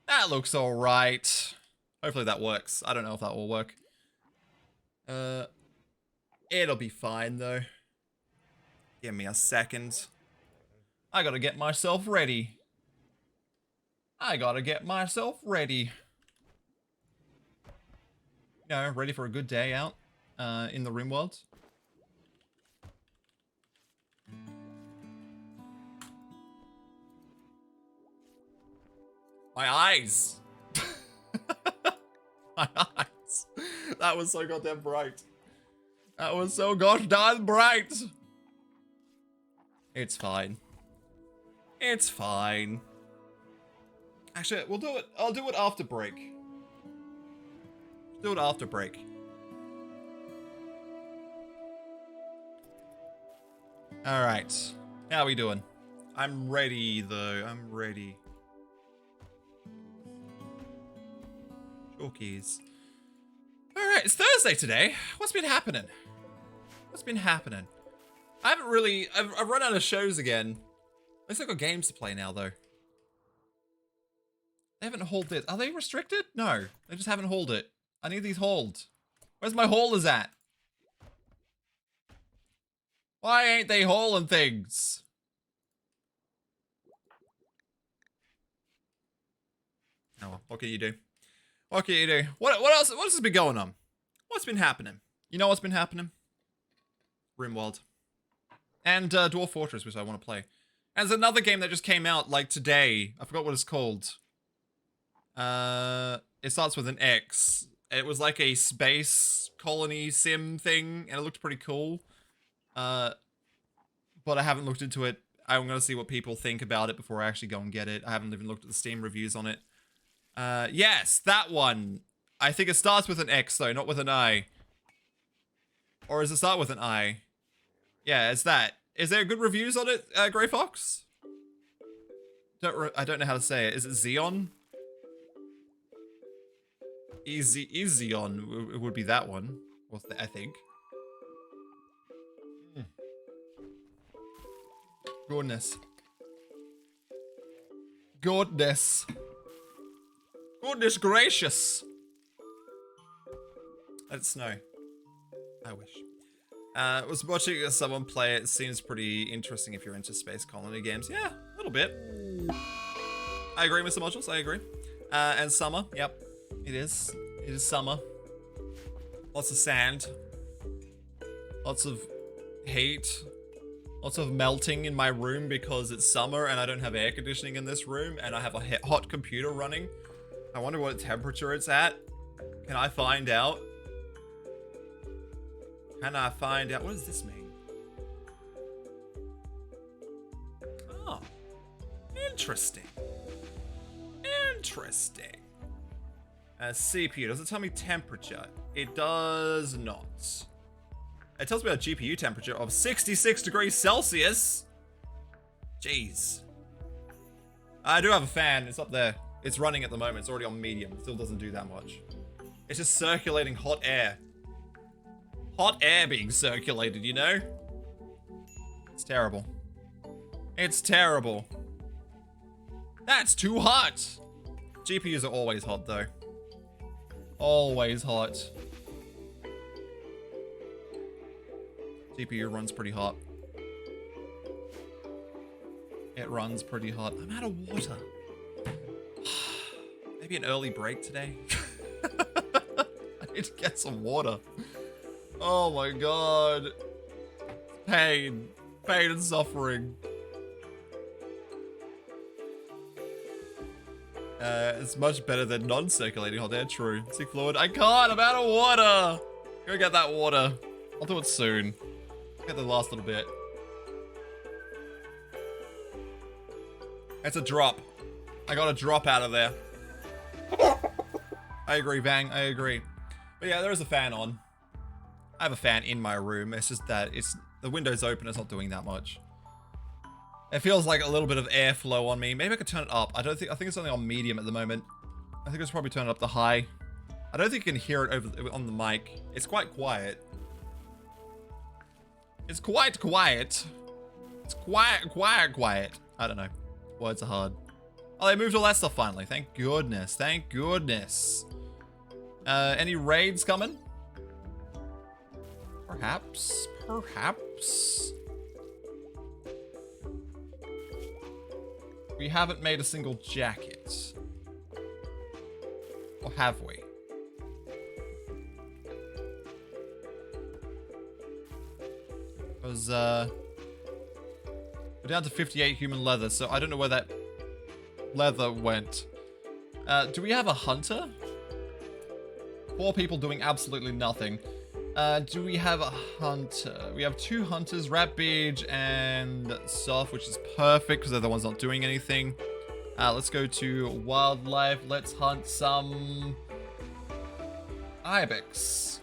That looks alright. Hopefully that works. I don't know if that will work. It'll be fine though. Give me a second. I gotta get myself ready. You know, ready for a good day out in the RimWorld. My eyes! My eyes! That was so goddamn bright. That was so goddamn bright! It's fine. It's fine. Actually, we'll do it. I'll do it after break. Do it after break. Alright. How are we doing? I'm ready, though. I'm ready. Chalkies. Alright, it's Thursday today. What's been happening? What's been happening? I haven't really... I've run out of shows again. At least I've got games to play now, though. They haven't hauled it. Are they restricted? No. They just haven't hauled it. I need these hauled. Where's my haulers at? Why ain't they hauling things? Oh well, what can you do? What can you do? What else? What else has been going on? What's been happening? You know what's been happening? RimWorld. And Dwarf Fortress, which I want to play. And there's another game that just came out, like, today. I forgot what it's called. It starts with an X. It was like a space colony sim thing, and it looked pretty cool. But I haven't looked into it. I'm gonna see what people think about it before I actually go and get it. I haven't even looked at the Steam reviews on it. Yes, that one. I think it starts with an X, though, not with an I. Or does it start with an I? Yeah, it's that. Is there good reviews on it, Grey Fox? I don't know how to say it. Is it Xeon? Xeon. It would be that one. I think. Goodness. Goodness. Goodness gracious. Let it snow. I wish. Was watching someone play it. Seems pretty interesting if you're into space colony games. Yeah, a little bit. I agree, Mr. Modules. I agree. And summer. Yep. It is. It is summer. Lots of sand. Lots of heat. Lots of melting in my room because it's summer and I don't have air conditioning in this room and I have a hot computer running. I wonder what temperature it's at. Can I find out? Can I find out? What does this mean? Oh. Interesting. Interesting. CPU. Does it tell me temperature? It does not. It tells me a GPU temperature of 66 degrees Celsius. Jeez. I do have a fan. It's up there. It's running at the moment. It's already on medium. It still doesn't do that much. It's just circulating hot air. Hot air being circulated, you know? It's terrible. It's terrible. That's too hot. GPUs are always hot, though. Always hot. CPU runs pretty hot. It runs pretty hot. I'm out of water. Maybe an early break today? I need to get some water. Oh my god. Pain. Pain and suffering. It's much better than non-circulating hot air. True. Seek fluid. I can't. I'm out of water. Go get that water. I'll do it soon. Get the last little bit. It's a drop. I got a drop out of there. I agree, Bang. I agree. But yeah, there is a fan on. I have a fan in my room. It's just that the window's open. It's not doing that much. It feels like a little bit of airflow on me. Maybe I could turn it up. I think it's only on medium at the moment. I think it's probably turn it up to high. I don't think you can hear it on the mic. It's quite quiet. It's quite quiet. It's quiet. I don't know. Words are hard. Oh, they moved all that stuff finally. Thank goodness. Thank goodness. Any raids coming? Perhaps. Perhaps. We haven't made a single jacket. Or have we? Because, we're down to 58 human leather, so I don't know where that leather went. Do we have a hunter? 4 people doing absolutely nothing. Do we have a hunter? We have 2 hunters, Ratbeach and Soph, which is perfect because they're the ones not doing anything. Let's go to wildlife. Let's hunt some ibex.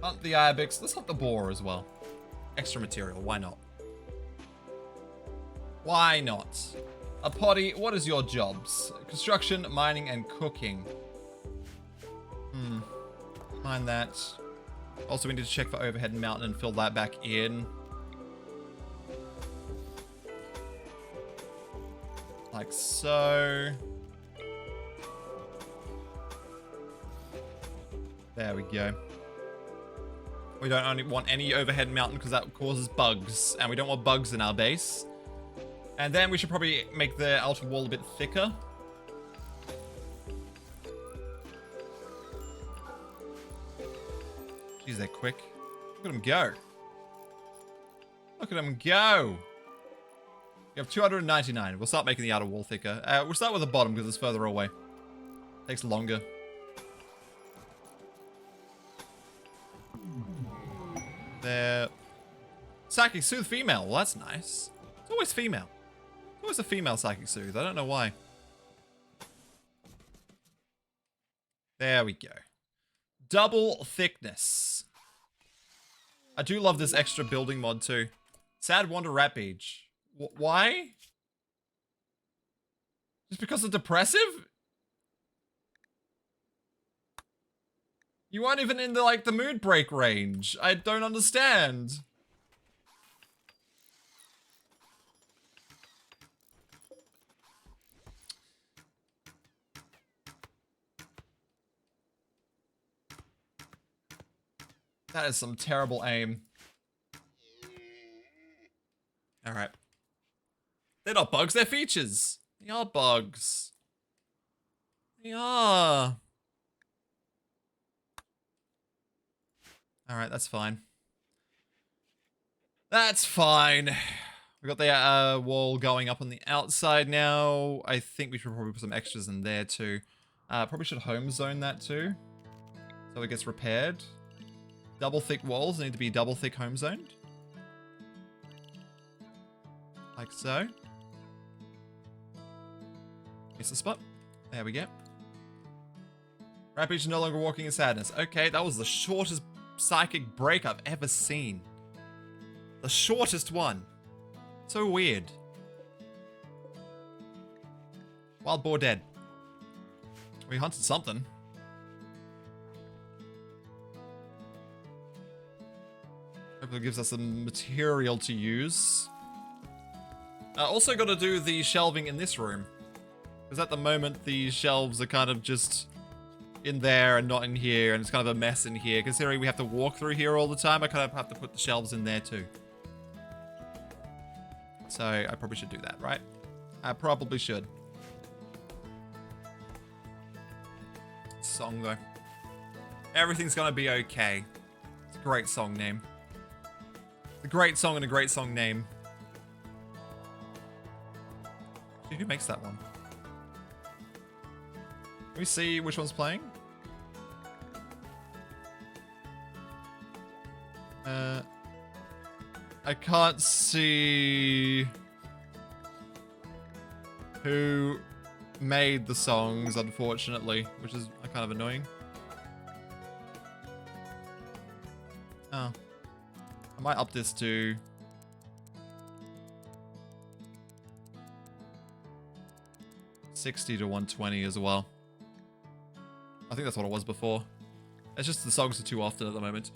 Hunt the ibex. Let's hunt the boar as well. Extra material. Why not? Why not? A potty. What is your jobs? Construction, mining, and cooking. Mind that. Also, we need to check for overhead and mountain and fill that back in. Like so. There we go. We don't only want any overhead mountain because that causes bugs. And we don't want bugs in our base. And then we should probably make the outer wall a bit thicker. Jeez, they're quick. Look at them go. Look at them go. We have 299. We'll start making the outer wall thicker. We'll start with the bottom because it's further away. Takes longer. There. Psychic Soothe female. Well, that's nice. It's always female. It's always a female Psychic Soothe. I don't know why. There we go. Double thickness. I do love this extra building mod too. Sad Wander Ratbeach. Why? Just because it's depressive? You aren't even in the, like, the mood break range. I don't understand. That is some terrible aim. Alright. They're not bugs, they're features. They are bugs. They are. Alright, that's fine. That's fine. We got the wall going up on the outside now. I think we should probably put some extras in there too. Probably should home zone that too. So it gets repaired. Double thick walls need to be double thick home zoned. Like so. Miss the spot. There we go. Ratbeach is no longer walking in sadness. Okay, that was the shortest psychic break I've ever seen. The shortest one. So weird. Wild boar dead. We hunted something. Hopefully it gives us some material to use. Also got to do the shelving in this room. Because at the moment, the shelves are kind of just in there and not in here. And it's kind of a mess in here. Considering we have to walk through here all the time, I kind of have to put the shelves in there too. So I probably should do that, right? I probably should. Song though. Everything's gonna be okay. It's a great song name. It's a great song and a great song name. Who makes that one? Can we see which one's playing? I can't see who made the songs, unfortunately, which is kind of annoying. Oh. I might up this to... $60 to $120 as well. I think that's what it was before. It's just the songs are too often at the moment.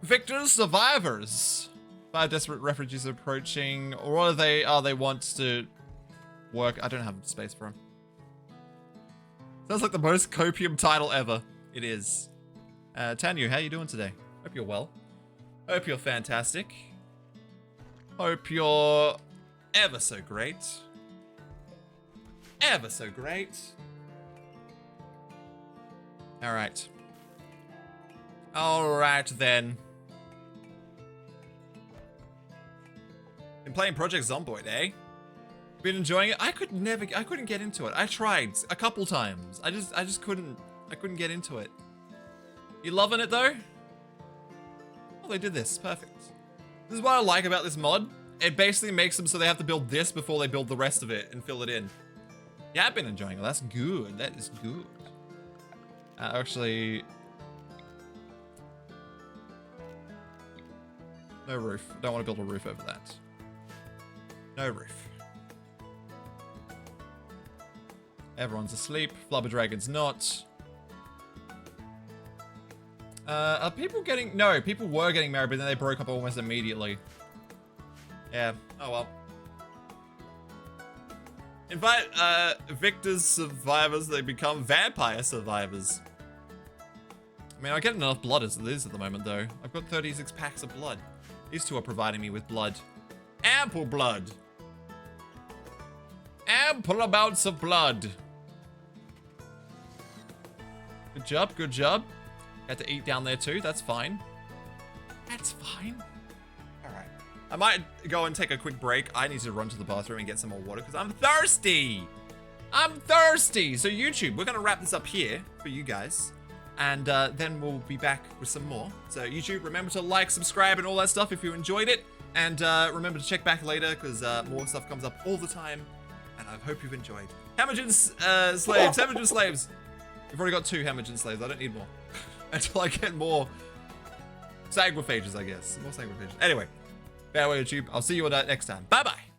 Victors, survivors. 5 desperate refugees approaching. Or what are they? Oh, they want to work. I don't have space for them. Sounds like the most copium title ever. It is. Tanyu, how you doing today? Hope you're well. Hope you're fantastic. Hope you're ever so great. Ever so great. Alright. Alright then. Been playing Project Zomboid, eh? Been enjoying it? I couldn't get into it. I tried a couple times. I just couldn't get into it. You loving it though? Oh, they did this. Perfect. This is what I like about this mod. It basically makes them so they have to build this before they build the rest of it and fill it in. Yeah, I've been enjoying it. That's good. That is good. Actually, no roof. Don't want to build a roof over that. No roof. Everyone's asleep. Flubber Dragon's not. Are people getting... No, people were getting married, but then they broke up almost immediately. Yeah. Oh, well. Invite, Victor's survivors, they become vampire survivors. I mean, I get enough blood as it is at the moment, though. I've got 36 packs of blood. These two are providing me with blood. Ample blood. Ample amounts of blood. Good job, good job. Had to eat down there too, that's fine. That's fine. Alright. I might go and take a quick break. I need to run to the bathroom and get some more water because I'm thirsty. I'm thirsty. So YouTube, we're going to wrap this up here for you guys. And then we'll be back with some more. So YouTube, remember to like, subscribe, and all that stuff if you enjoyed it. And remember to check back later because more stuff comes up all the time. And I hope you've enjoyed. Hemagen slaves, Hemagen slaves. We've already got 2 Hemagen slaves. I don't need more. Until I get more Sanguophages, I guess. More Sanguophages. Anyway, farewell YouTube. I'll see you all next time. Bye-bye.